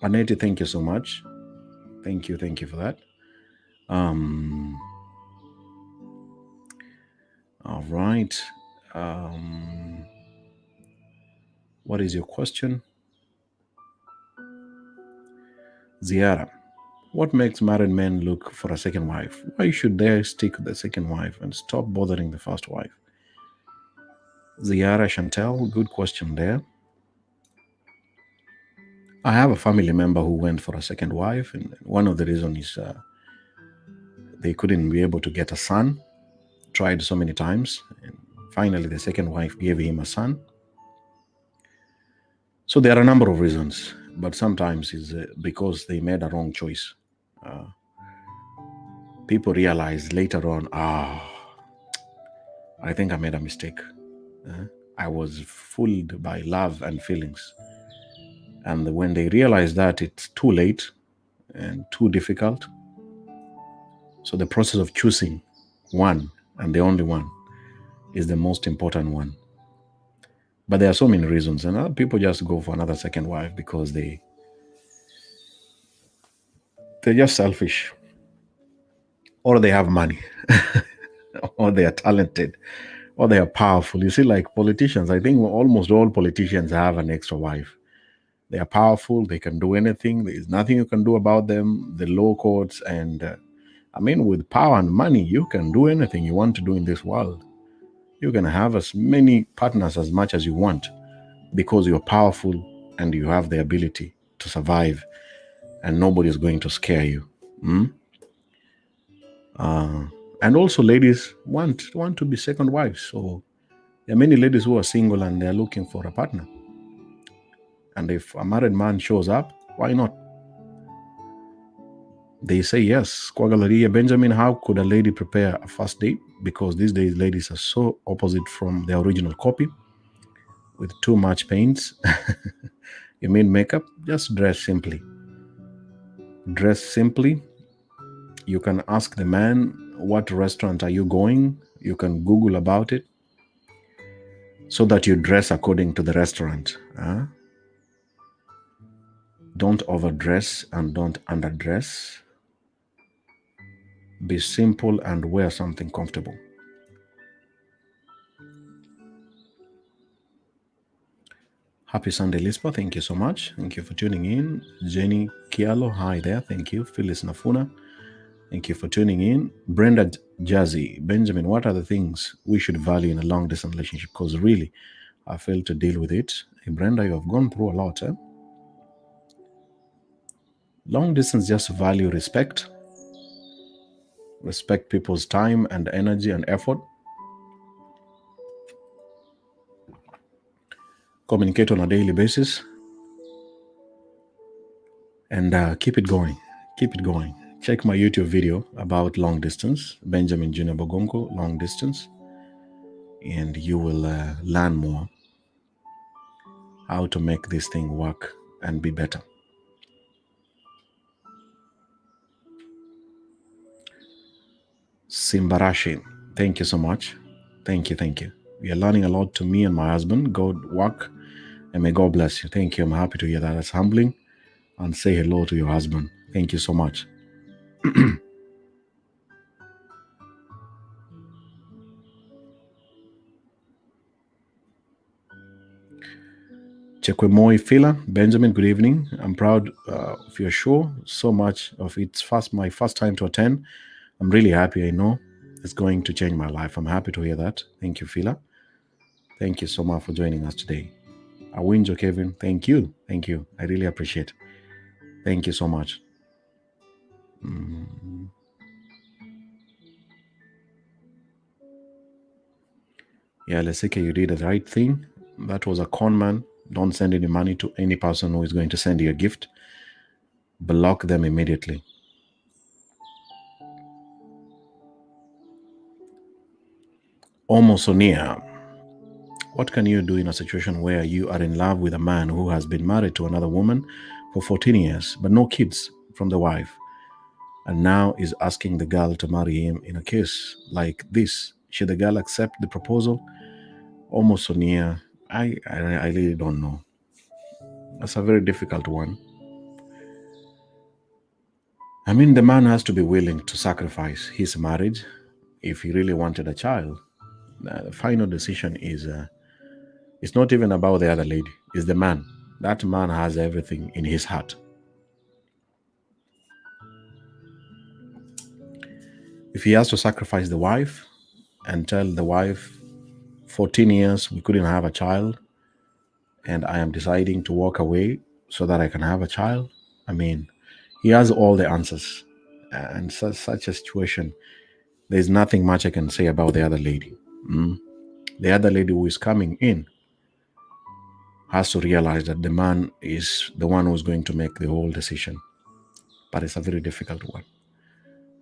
Aneti, thank you so much. Thank you for that. All right. What is your question? Ziara, what makes married men look for a second wife? Why should they stick with the second wife and stop bothering the first wife? Ziara Chantel, good question there. I have a family member who went for a second wife, and one of the reasons is they couldn't be able to get a son. Tried so many times, and finally the second wife gave him a son. So there are a number of reasons, but sometimes it's because they made a wrong choice. People realize later on, I think I made a mistake. I was fooled by love and feelings. And when they realize that, it's too late and too difficult. So the process of choosing one, and the only one, is the most important one. But there are so many reasons, and other people just go for another second wife because they're just selfish, or they have money, or they are talented, or they are powerful. You see, like politicians, I think almost all politicians have an extra wife. They are powerful, they can do anything, there is nothing you can do about them, the law courts, and with power and money, you can do anything you want to do in this world. You can have as many partners as much as you want because you're powerful and you have the ability to survive, and nobody is going to scare you. And also ladies want to be second wives. So there are many ladies who are single and they're looking for a partner. And if a married man shows up, why not? They say yes. Kwagalaria Benjamin, how could a lady prepare a first date? Because these days ladies are so opposite from their original copy with too much paints. You mean makeup? Just dress simply. Dress simply. You can ask the man, what restaurant are you going? You can Google about it so that you dress according to the restaurant. Don't overdress and don't underdress. Be simple and wear something comfortable. Happy Sunday, Lispa. Thank you so much. Thank you for tuning in. Jenny Kialo, hi there. Thank you. Phyllis Nafuna, thank you for tuning in. Brenda Jazzy, Benjamin, what are the things we should value in a long distance relationship? Because really, I failed to deal with it. Hey, Brenda, you have gone through a lot. Long distance, just value respect. Respect people's time and energy and effort. Communicate on a daily basis. And keep it going. Keep it going. Check my YouTube video about long distance, Benjamin Junior Bogongo, long distance, and you will learn more how to make this thing work and be better. Simbarashi, thank you so much. Thank you, thank you. We are learning a lot to me and my husband. God work, and may God bless you. Thank you. I'm happy to hear that. That's humbling. And say hello to your husband. Thank you so much. Chekwemoy Fila, Benjamin, good evening. I'm proud of your show. So much of it's my first time to attend. I'm really happy. I know it's going to change my life. I'm happy to hear that. Thank you, Fila. Thank you so much for joining us today. Awinjo Kevin, thank you. Thank you. I really appreciate it. Thank you so much. Yeah, Lesike, you did the right thing. That was a con man. Don't send any money to any person who is going to send you a gift. Block them immediately. Omosonia. What can you do in a situation where you are in love with a man who has been married to another woman for 14 years, but no kids from the wife, and now is asking the girl to marry him in a case like this? Should the girl accept the proposal? Almost so near. I really don't know. That's a very difficult one. I mean, the man has to be willing to sacrifice his marriage if he really wanted a child. The final decision is it's not even about the other lady. It's the man. That man has everything in his heart. If he has to sacrifice the wife and tell the wife, 14 years, we couldn't have a child, and I am deciding to walk away so that I can have a child, I mean, he has all the answers. And such a situation, there's nothing much I can say about the other lady. The other lady who is coming in has to realize that the man is the one who's going to make the whole decision. But it's a very difficult one.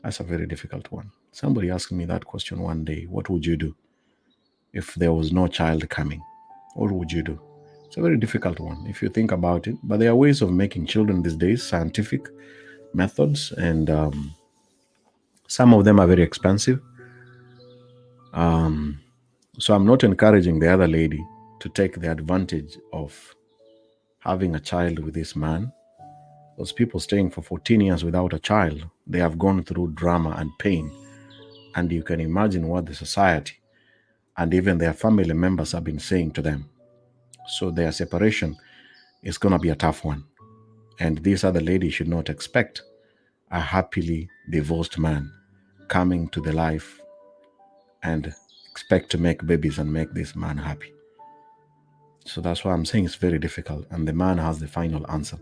That's a very difficult one. Somebody asked me that question one day. What would you do if there was no child coming? What would you do? It's a very difficult one if you think about it. But there are ways of making children these days, scientific methods, and some of them are very expensive. So I'm not encouraging the other lady to take the advantage of having a child with this man. Those people staying for 14 years without a child, they have gone through drama and pain. And you can imagine what the society and even their family members have been saying to them. So their separation is going to be a tough one. And this other lady should not expect a happily divorced man coming to the life and expect to make babies and make this man happy. So that's why I'm saying it's very difficult, and the man has the final answer.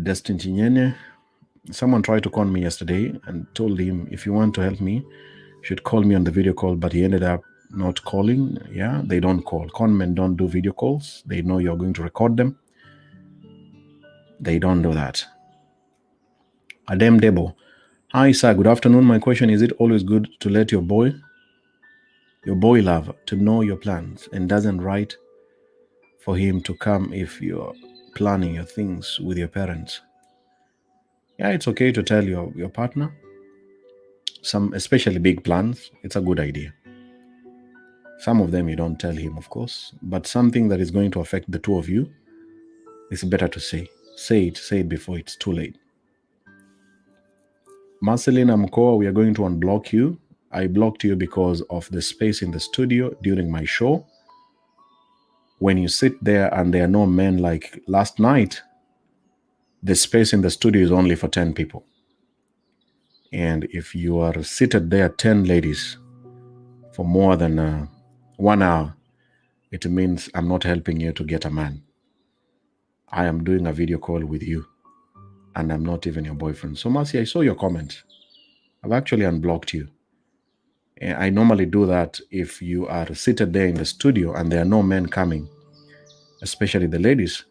Destin Chinyene, someone tried to con me yesterday and told him, if you want to help me, you should call me on the video call, but he ended up not calling. Yeah, they don't call. Con men don't do video calls. They know you're going to record them. They don't do that. Adem Debo. Hi, sir. Good afternoon. My question is it always good to let your boy love, to know your plans and doesn't right for him to come if you're planning your things with your parents? Yeah, it's okay to tell your partner some, especially big plans. It's a good idea. Some of them you don't tell him, of course, but something that is going to affect the two of you, it's better to say. Say it before it's too late. Marcelina Mkoa, we are going to unblock you. I blocked you because of the space in the studio during my show. When you sit there and there are no men like last night, the space in the studio is only for 10 people. And if you are seated there, 10 ladies, for more than 1 hour, it means I'm not helping you to get a man. I am doing a video call with you, and I'm not even your boyfriend. So, Marcy, I saw your comment. I've actually unblocked you. And I normally do that if you are seated there in the studio and there are no men coming, especially the ladies,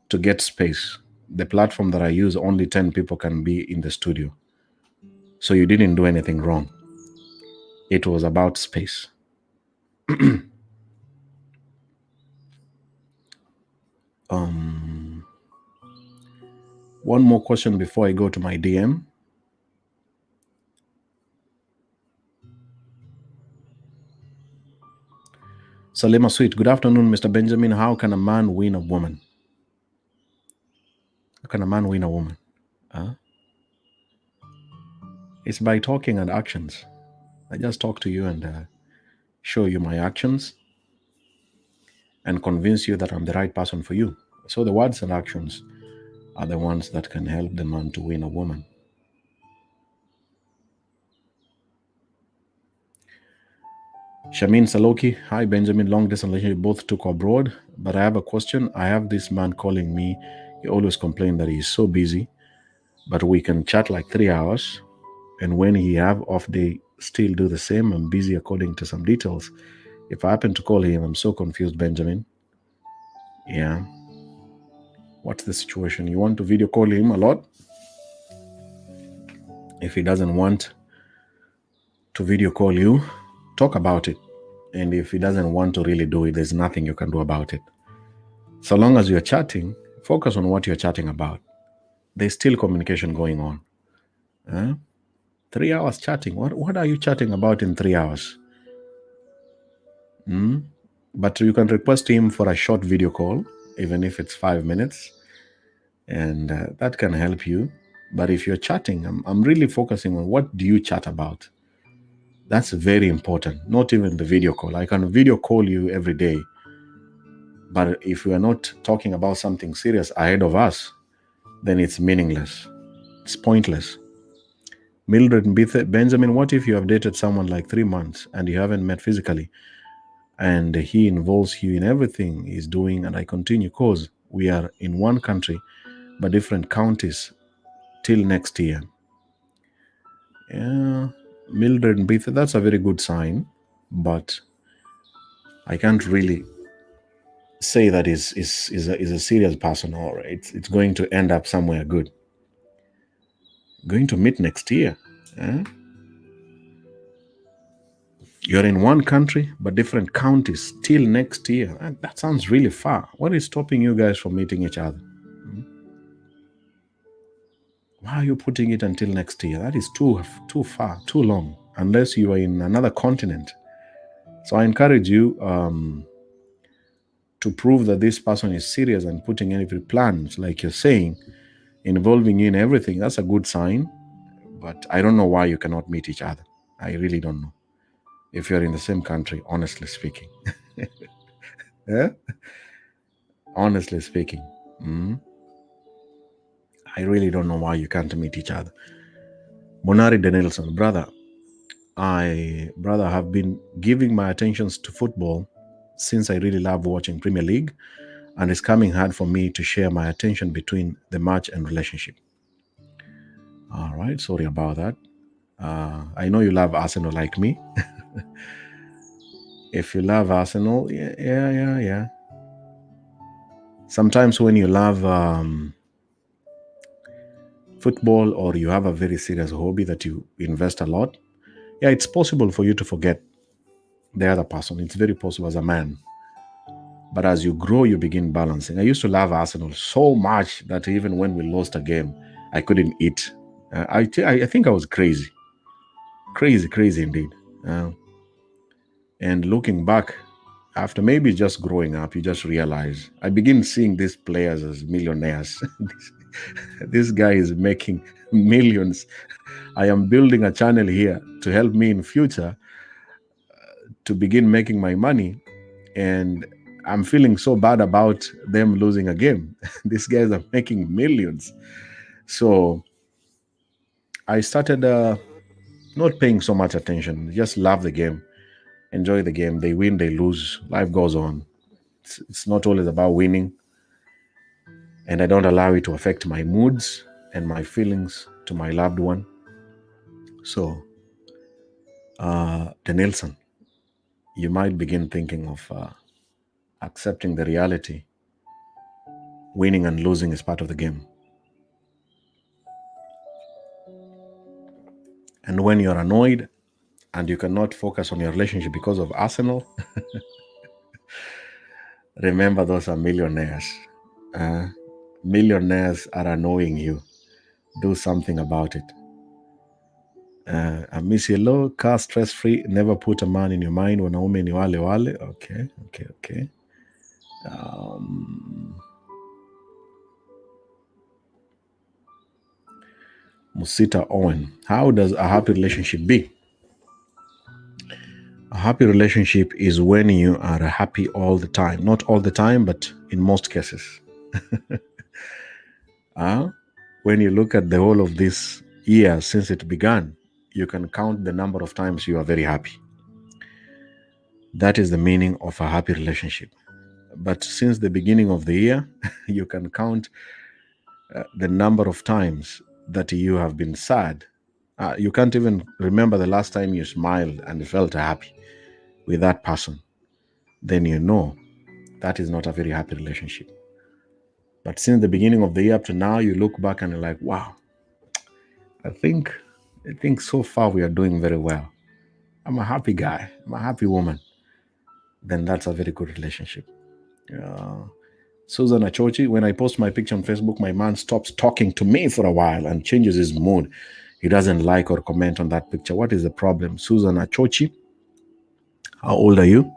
to get space. The platform that I use, only 10 people can be in the studio. So you didn't do anything wrong. It was about space. One more question before I go to my DM. Salima Sweet, good afternoon, Mr. Benjamin. How can a man win a woman? How can a man win a woman? It's by talking and actions. I just talk to you and show you my actions and convince you that I'm the right person for you. So the words and actions are the ones that can help the man to win a woman. Shamin Saloki, hi Benjamin, long distance relationship, both took abroad, but I have a question. I have this man calling me. He always complains that he's so busy, but we can chat like 3 hours. And when he have off day, still do the same. I'm busy according to some details. If I happen to call him, I'm so confused, Benjamin. Yeah. What's the situation? You want to video call him a lot? If he doesn't want to video call you, talk about it. And if he doesn't want to really do it, there's nothing you can do about it. So long as you're chatting, focus on what you're chatting about. There's still communication going on. 3 hours chatting. What are you chatting about in 3 hours? But you can request him for a short video call, even if it's 5 minutes, and that can help you. But if you're chatting, I'm really focusing on what do you chat about. That's very important, not even the video call. I can video call you every day, but if we are not talking about something serious ahead of us, then it's meaningless. It's pointless. Mildred Benjamin, what if you have dated someone like 3 months and you haven't met physically, and he involves you in everything he's doing, and I continue because we are in one country but different counties till next year? Yeah, Mildred and Beath, that's a very good sign, but I can't really say that is a serious person, or it's going to end up somewhere good. Going to meet next year. You're in one country but different counties till next year. That sounds really far. What is stopping you guys from meeting each other? Why are you putting it until next year? That is too far, too long, unless you are in another continent. So I encourage you to prove that this person is serious and putting every plans, like you're saying, involving you in everything. That's a good sign. But I don't know why you cannot meet each other. I really don't know. If you're in the same country, honestly speaking. Yeah? Honestly speaking. I really don't know why you can't meet each other. Monari Denelson, brother, I have been giving my attentions to football since I really love watching Premier League, and it's coming hard for me to share my attention between the match and relationship. All right, sorry about that. I know you love Arsenal like me. If you love Arsenal, yeah. Sometimes when you love football, or you have a very serious hobby that you invest a lot, yeah, it's possible for you to forget the other person. It's very possible as a man. But as you grow, you begin balancing. I used to love Arsenal so much that even when we lost a game, I couldn't eat. I think I was crazy. Crazy indeed. And looking back, after maybe just growing up, you just realize I begin seeing these players as millionaires. This guy is making millions. I am building a channel here to help me in future to begin making my money, and I'm feeling so bad about them losing a game. These guys are making millions. So I started not paying so much attention, just love the game, enjoy the game. They win, they lose, life goes on. It's not always about winning, and I don't allow it to affect my moods and my feelings to my loved one. So, Denilson, you might begin thinking of accepting the reality. Winning and losing is part of the game. And when you're annoyed and you cannot focus on your relationship because of Arsenal, remember those are millionaires. Millionaires are annoying you. Do something about it. Miss Yellow, car stress free, never put a man in your mind. Wanaume ni wale wale. Okay. Musita Owen, how does a happy relationship be? A happy relationship is when you are happy all the time. Not all the time, but in most cases. When you look at the whole of this year since it began, you can count the number of times you are very happy. That is the meaning of a happy relationship. But since the beginning of the year, you can count the number of times that you have been sad. You can't even remember the last time you smiled and felt happy with that person. Then you know that is not a very happy relationship. But since the beginning of the year up to now, you look back and you're like, wow, I think so far we are doing very well. I'm a happy guy. I'm a happy woman. Then that's a very good relationship. Susan Achochi, when I post my picture on Facebook, my man stops talking to me for a while and changes his mood. He doesn't like or comment on that picture. What is the problem? Susan Achochi, how old are you?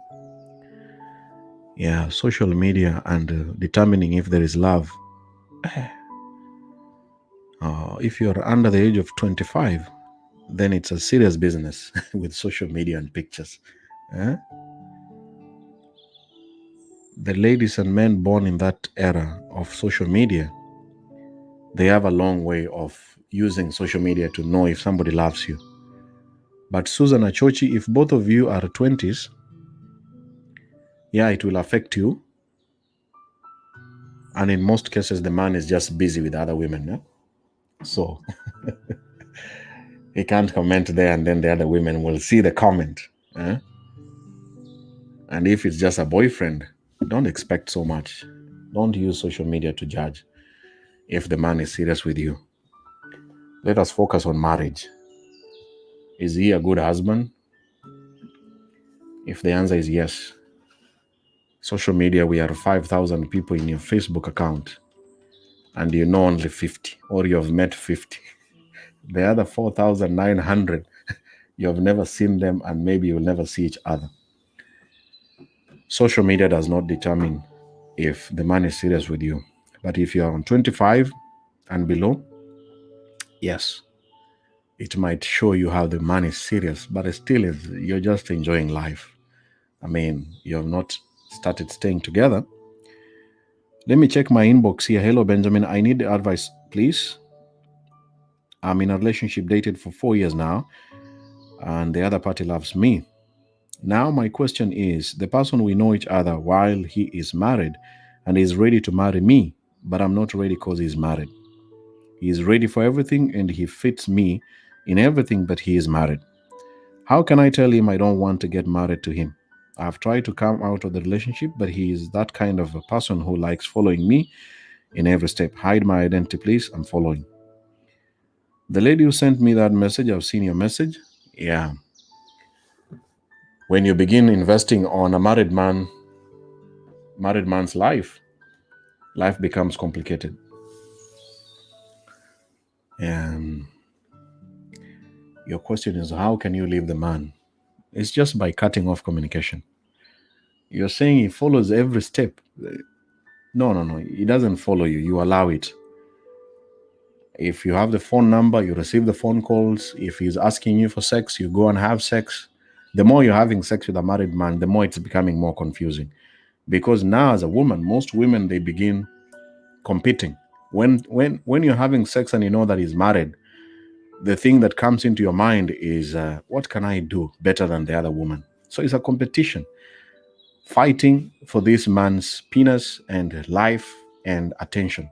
Yeah, social media and determining if there is love. If you're under the age of 25, then it's a serious business with social media and pictures. The ladies and men born in that era of social media, they have a long way of using social media to know if somebody loves you. But Susan Achochi, if both of you are 20s, yeah, it will affect you. And in most cases, the man is just busy with other women. Yeah? So he can't comment there, and then the other women will see the comment. And if it's just a boyfriend, don't expect so much. Don't use social media to judge if the man is serious with you. Let us focus on marriage. Is he a good husband? If the answer is yes, social media, we are 5,000 people in your Facebook account, and you know only 50, or you have met 50. The other 4,900, you have never seen them, and maybe you'll never see each other. Social media does not determine if the man is serious with you. But if you're on 25 and below, yes, it might show you how the man is serious, but it still is, you're just enjoying life. I mean, you have not started staying together. Let me check my inbox here. Hello, Benjamin. I need the advice, please. I'm in a relationship, dated for 4 years now, and the other party loves me. Now, my question is, the person, we know each other while he is married and is ready to marry me, but I'm not ready because he's married. He is ready for everything and he fits me in everything, but he is married. How can I tell him I don't want to get married to him? I've tried to come out of the relationship, but he is that kind of a person who likes following me in every step. Hide my identity, please. I'm following. The lady who sent me that message, I've seen your message. Yeah. When you begin investing on a married man's life becomes complicated. And your question is, how can you leave the man? It's just by cutting off communication. You're saying he follows every step. No. He doesn't follow you. You allow it. If you have the phone number, you receive the phone calls. If he's asking you for sex, you go and have sex. The more you're having sex with a married man, the more it's becoming more confusing. Because now, as a woman, most women, they begin competing. When you're having sex and you know that he's married, the thing that comes into your mind is, what can I do better than the other woman? So it's a competition, fighting for this man's penis and life and attention.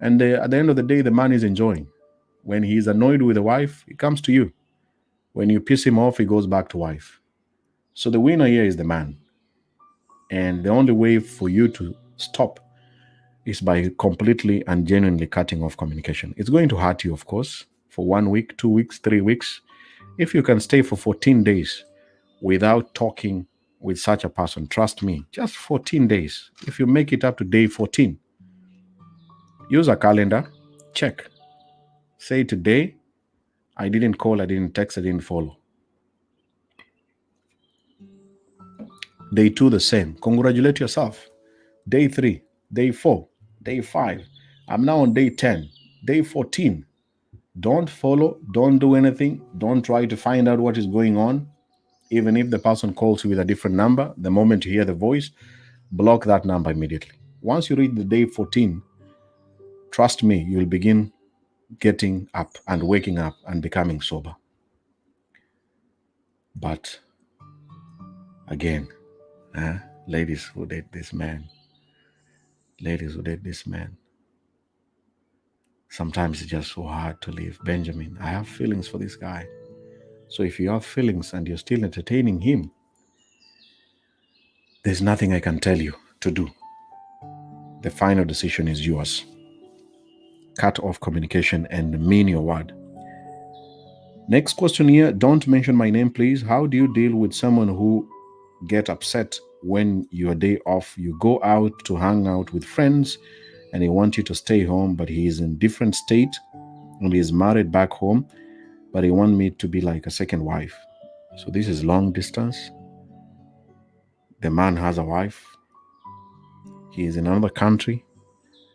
And at the end of the day, the man is enjoying. When he's annoyed with the wife, he comes to you. When you piss him off, he goes back to wife. So the winner here is the man. And the only way for you to stop is by completely and genuinely cutting off communication. It's going to hurt you, of course, for 1 week, 2 weeks, 3 weeks. If you can stay for 14 days without talking with such a person, trust me, just 14 days. If you make it up to day 14, use a calendar, check. Say today, I didn't call, I didn't text, I didn't follow. Day 2, the same. Congratulate yourself. Day 3, day 4, day 5. I'm now on day 10, day 14. Don't follow, don't do anything, don't try to find out what is going on. Even if the person calls you with a different number, the moment you hear the voice, block that number immediately. Once you reach the day 14, trust me, you'll begin getting up and waking up and becoming sober. But again, ladies who date this man, sometimes it's just so hard to leave. Benjamin, I have feelings for this guy. So if you have feelings and you're still entertaining him, there's nothing I can tell you to do. The final decision is yours. Cut off communication and mean your word. Next question here. Don't mention my name, please. How do you deal with someone who get upset when your day off, you go out to hang out with friends and he wants you to stay home, but he is in different state and he is married back home, but he wants me to be like a second wife. So this is long distance. The man has a wife. He is in another country,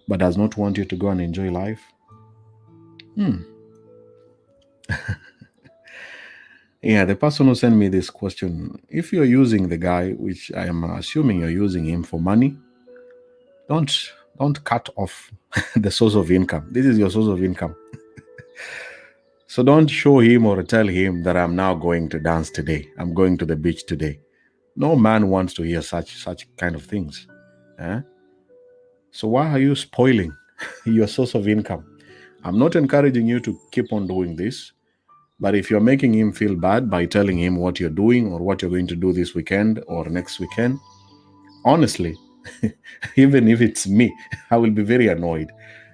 but does not want you to go and enjoy life. Yeah, the person who sent me this question, if you're using the guy, which I am assuming you're using him for money, don't cut off the source of income. This is your source of income. So don't show him or tell him that I'm now going to dance today. I'm going to the beach today. No man wants to hear such kind of things. So why are you spoiling your source of income? I'm not encouraging you to keep on doing this. But if you're making him feel bad by telling him what you're doing or what you're going to do this weekend or next weekend, honestly, even if it's me, I will be very annoyed.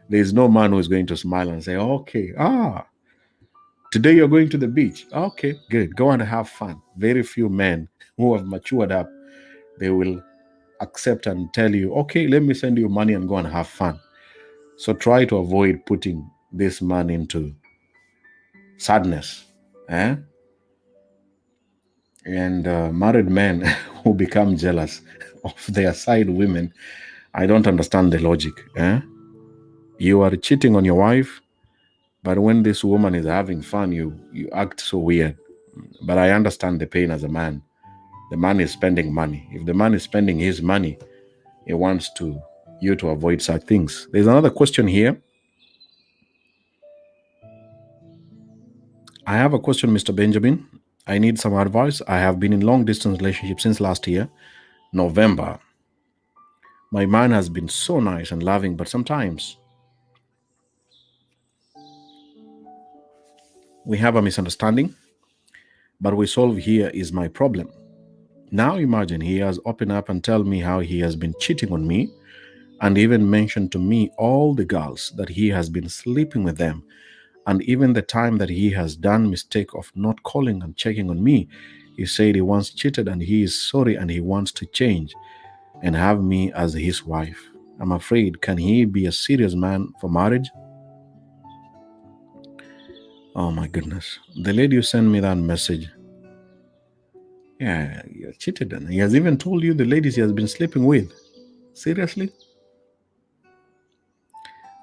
There's no man who is going to smile and say, okay, today you're going to the beach. Okay, good. Go and have fun. Very few men who have matured up, they will accept and tell you, okay, let me send you money and go and have fun. So try to avoid putting this man into sadness. And married men who become jealous of their side women, I don't understand the logic. You are cheating on your wife, but when this woman is having fun, you act so weird. But I understand the pain as a man. The man is spending money. If the man is spending his money, he wants you to avoid such things. There's another question here. I have a question, Mr. Benjamin. I need some advice. I have been in long-distance relationship since last year, November. My man has been so nice and loving, but sometimes we have a misunderstanding, but we solve here is my problem. Now imagine he has opened up and tell me how he has been cheating on me and even mentioned to me all the girls that he has been sleeping with them, and even the time that he has done mistake of not calling and checking on me. He said he once cheated and he is sorry and he wants to change and have me as his wife. I'm afraid, can he be a serious man for marriage? Oh my goodness. The lady who sent me that message, yeah, you cheated and he has even told you the ladies he has been sleeping with. Seriously?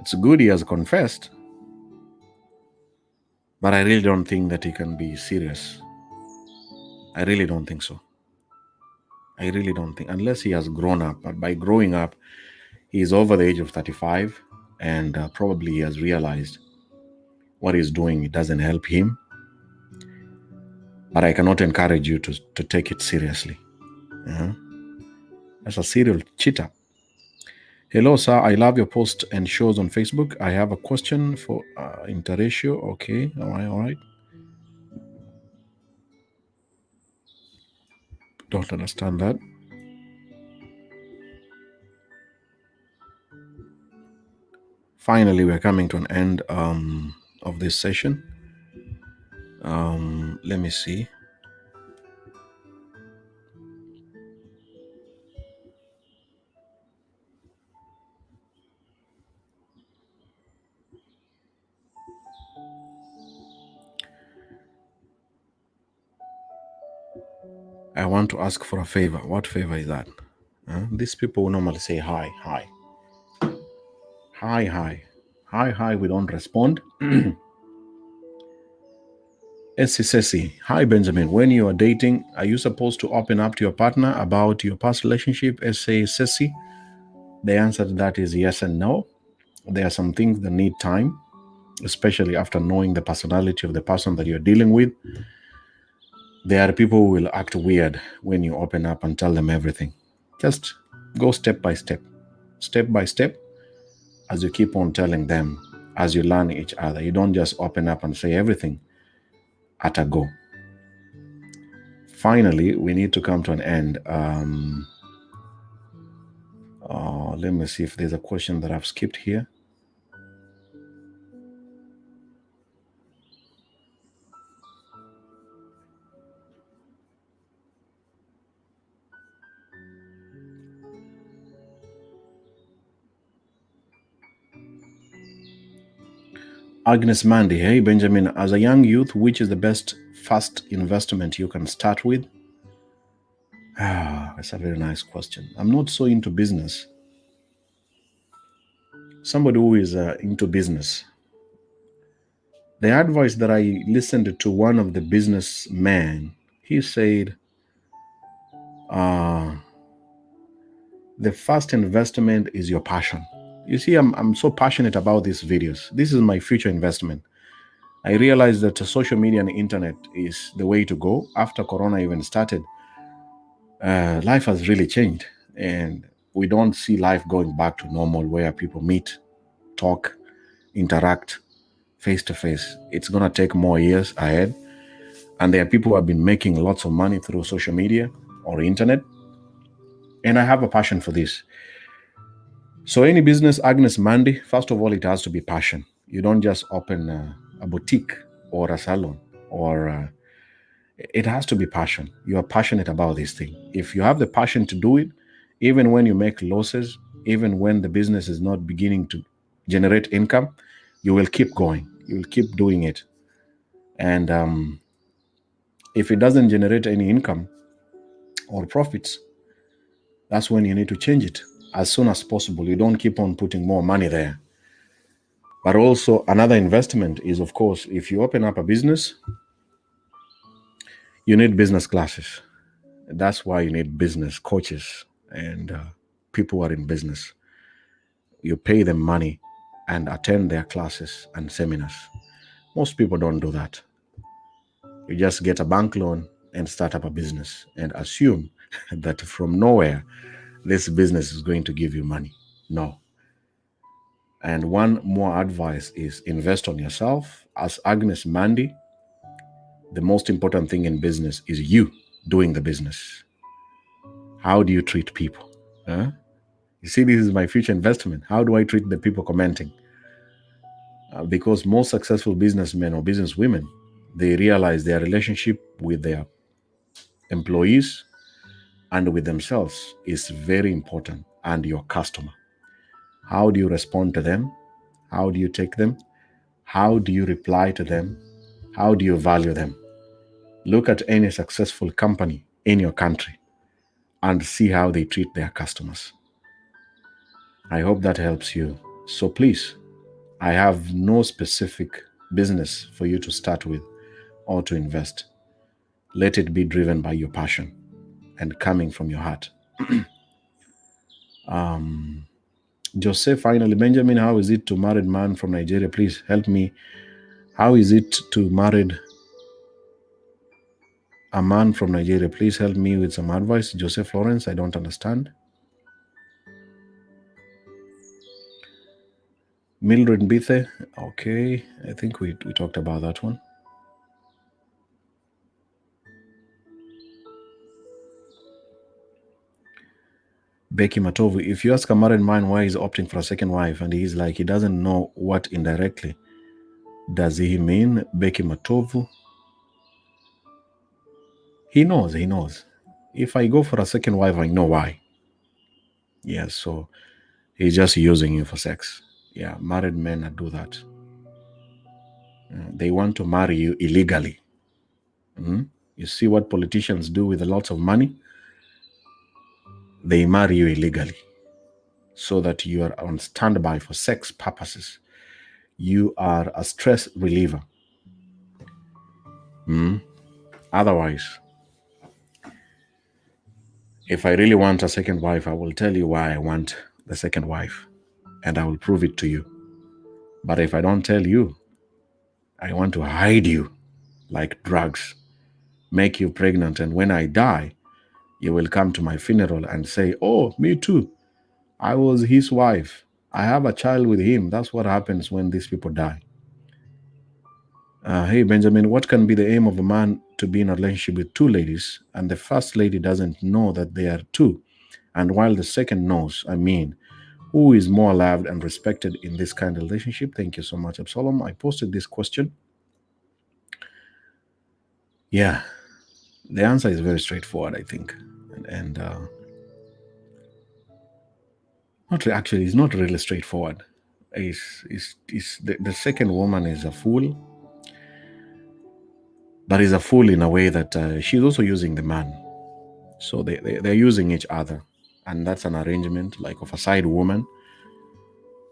It's good he has confessed, but I really don't think that he can be serious. I really don't think so. I really don't think, unless he has grown up. But by growing up, he is over the age of 35 and probably he has realized what he's doing, it doesn't help him. But I cannot encourage you to take it seriously. As a serial cheater. Hello, sir. I love your post and shows on Facebook. I have a question for interratio. Okay. All right. Don't understand that. Finally, we're coming to an end of this session. Let me see. I want to ask for a favor. What favor is that? These people will normally say hi, hi. Hi, hi. Hi, hi. We don't respond. Sesi, hi Benjamin. When you are dating, are you supposed to open up to your partner about your past relationship? Sesi. The answer to that is yes and no. There are some things that need time, especially after knowing the personality of the person that you're dealing with. There are people who will act weird when you open up and tell them everything. Just go step by step as you keep on telling them, as you learn each other. You don't just open up and say everything at a go. Finally, we need to come to an end. Let me see if there's a question that I've skipped here. Agnes Mandy, hey Benjamin, as a young youth, which is the best first investment you can start with? That's a very nice question. I'm not so into business. Somebody who is into business. The advice that I listened to one of the businessmen, he said, the first investment is your passion. You see, I'm so passionate about these videos. This is my future investment. I realized that social media and internet is the way to go. After Corona even started, life has really changed. And we don't see life going back to normal where people meet, talk, interact face to face. It's going to take more years ahead. And there are people who have been making lots of money through social media or internet. And I have a passion for this. So any business, Agnes Mandy, first of all, it has to be passion. You don't just open a boutique or a salon, or it has to be passion. You are passionate about this thing. If you have the passion to do it, even when you make losses, even when the business is not beginning to generate income, you will keep going. You will keep doing it. And if it doesn't generate any income or profits, that's when you need to change it as soon as possible. You don't keep on putting more money there. But also another investment is, of course, if you open up a business, you need business classes. That's why you need business coaches and people who are in business. You pay them money and attend their classes and seminars. Most people don't do that. You just get a bank loan and start up a business and assume that from nowhere, this business is going to give you money. No. And one more advice is invest on yourself. As Agnes Mandy, the most important thing in business is you doing the business. How do you treat people? Huh? You see, this is my future investment. How do I treat the people commenting? Because most successful businessmen or businesswomen, they realize their relationship with their employees and with themselves is very important, and your customer. How do you respond to them? How do you take them? How do you reply to them? How do you value them? Look at any successful company in your country and see how they treat their customers. I hope that helps you. So please, I have no specific business for you to start with or to invest. Let it be driven by your passion and coming from your heart. Jose, finally, Benjamin, how is it to married man from Nigeria? Please help me. How is it to married a man from Nigeria? Please help me with some advice. Jose Florence, I don't understand. Mildred Bithe, okay. I think we talked about that one. Becky Matovu, if you ask a married man why he's opting for a second wife and he's like, he doesn't know what indirectly does he mean, Becky Matovu? He knows. If I go for a second wife, I know why. Yeah, so he's just using you for sex. Yeah, married men do that. They want to marry you illegally. You see what politicians do with lots of money? They marry you illegally so that you are on standby for sex purposes. You are a stress reliever. Otherwise, if I really want a second wife, I will tell you why I want the second wife, and I will prove it to you. But if I don't tell you, I want to hide you like drugs, make you pregnant, and when I die, you will come to my funeral and say, oh, me too. I was his wife. I have a child with him. That's what happens when these people die. Hey, Benjamin, what can be the aim of a man to be in a relationship with two ladies and the first lady doesn't know that they are two? And while the second knows, who is more loved and respected in this kind of relationship? Thank you so much, Absalom. I posted this question. Yeah, the answer is very straightforward, I think. And it's not really straightforward. The second woman is a fool, but is a fool in a way that she's also using the man. So they're using each other. And that's an arrangement like of a side woman,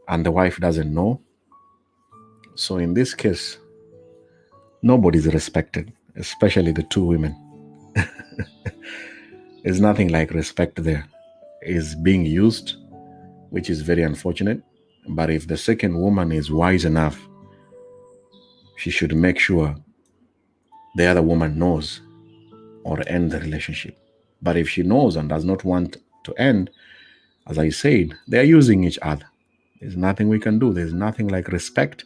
and the wife doesn't know. So in this case, nobody's respected, especially the two women. There's nothing like respect there. It's being used, which is very unfortunate. But if the second woman is wise enough, she should make sure the other woman knows or end the relationship. But if she knows and does not want to end, as I said, they're using each other. There's nothing we can do. There's nothing like respect.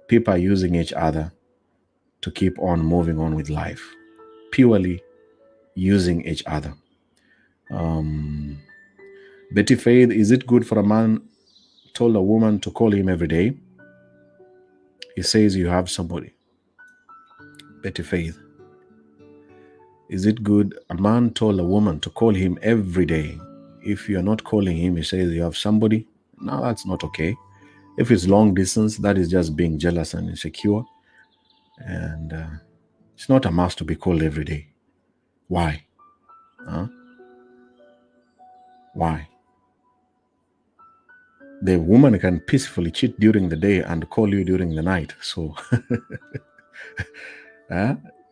People are using each other to keep on moving on with life, purely using each other. Betty Faith, is it good for a man told a woman to call him every day? He says you have somebody. Betty Faith, is it good a man told a woman to call him every day? If you're not calling him, he says you have somebody. No, that's not okay. If it's long distance, that is just being jealous and insecure. And it's not a must to be called every day. Why? Why? The woman can peacefully cheat during the day and call you during the night. So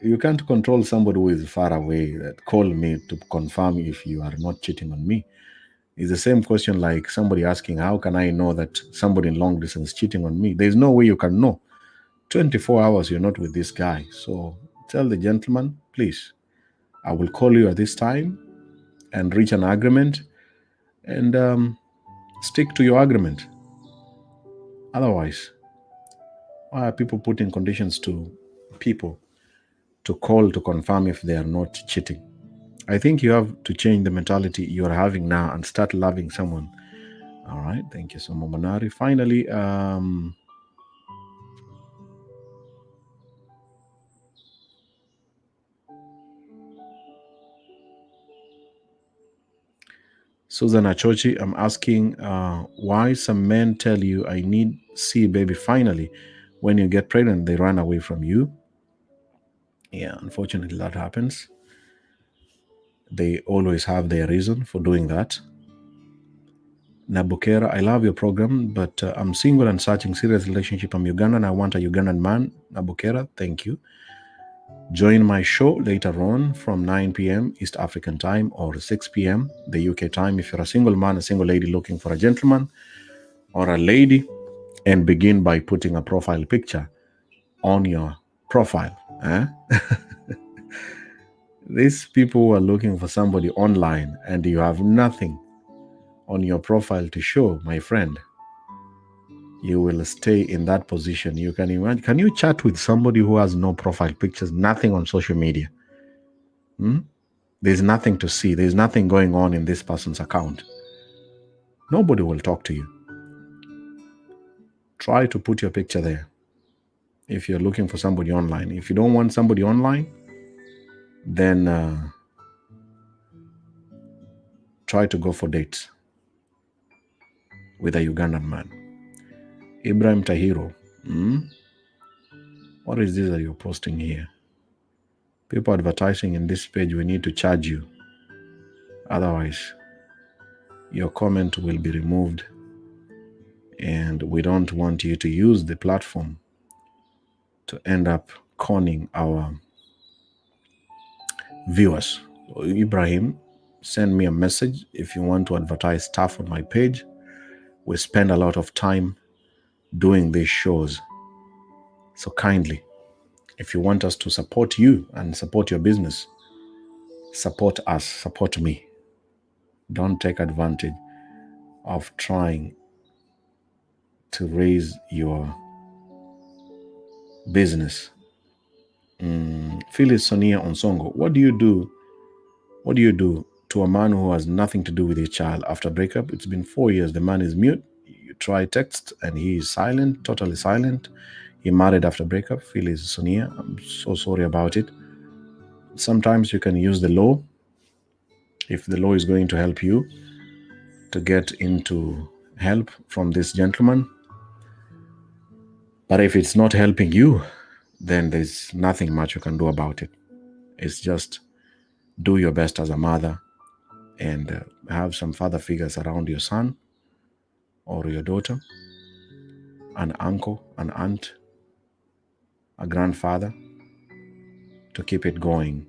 you can't control somebody who is far away that call me to confirm if you are not cheating on me. It's the same question like somebody asking, how can I know that somebody in long distance is cheating on me? There's no way you can know. 24 hours you're not with this guy. So tell the gentleman, please, I will call you at this time and reach an agreement and stick to your agreement. Otherwise, why are people putting conditions to people to call to confirm if they are not cheating? I think you have to change the mentality you are having now and start loving someone. All right. Thank you so much, Monari. Finally, Susan Achochi, I'm asking why some men tell you I need see baby finally. When you get pregnant, they run away from you. Yeah, unfortunately, that happens. They always have their reason for doing that. Nabukera, I love your program, but I'm single and searching serious relationship. I'm Ugandan. I want a Ugandan man. Nabukera, thank you. Join my show later on from 9 p.m. East African time or 6 p.m. the UK time if you're a single man, a single lady looking for a gentleman or a lady, and begin by putting a profile picture on your profile. These people who are looking for somebody online and you have nothing on your profile to show, my friend, you will stay in that position. You can imagine. Can you chat with somebody who has no profile pictures, nothing on social media? There's nothing to see. There's nothing going on in this person's account. Nobody will talk to you. Try to put your picture there if you're looking for somebody online. If you don't want somebody online, then try to go for dates with a Ugandan man. Ibrahim Tahiro, what is this that you're posting here? People advertising in this page, we need to charge you. Otherwise, your comment will be removed. And we don't want you to use the platform to end up conning our viewers. Ibrahim, send me a message if you want to advertise stuff on my page. We spend a lot of time doing these shows. So kindly, if you want us to support you and support your business, support us, support me. Don't take advantage of trying to raise your business. Phyllis Sonia Onsongo, what do you do? What do you do to a man who has nothing to do with his child after breakup? It's been 4 years. The man is mute. You try text and he is silent, totally silent. He married after breakup. Phyllis Sonia, I'm so sorry about it. Sometimes you can use the law if the law is going to help you to get into help from this gentleman. But if it's not helping you, then there's nothing much you can do about it. It's just do your best as a mother and have some father figures around your son or your daughter, an uncle, an aunt, a grandfather, to keep it going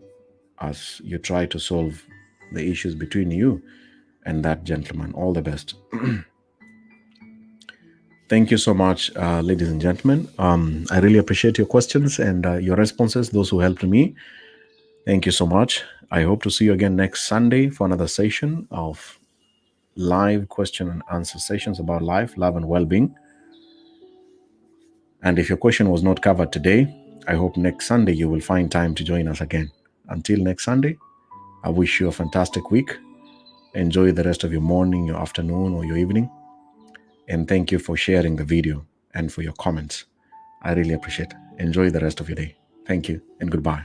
as you try to solve the issues between you and that gentleman. All the best. Thank you so much, ladies and gentlemen. I really appreciate your questions and your responses, those who helped me. Thank you so much. I hope to see you again next Sunday for another session of live question and answer sessions about life, love, and well-being. And if your question was not covered today, I hope next Sunday you will find time to join us again. Until next Sunday, I wish you a fantastic week. Enjoy the rest of your morning, your afternoon, or your evening. And thank you for sharing the video and for your comments. I really appreciate it. Enjoy the rest of your day. Thank you and goodbye.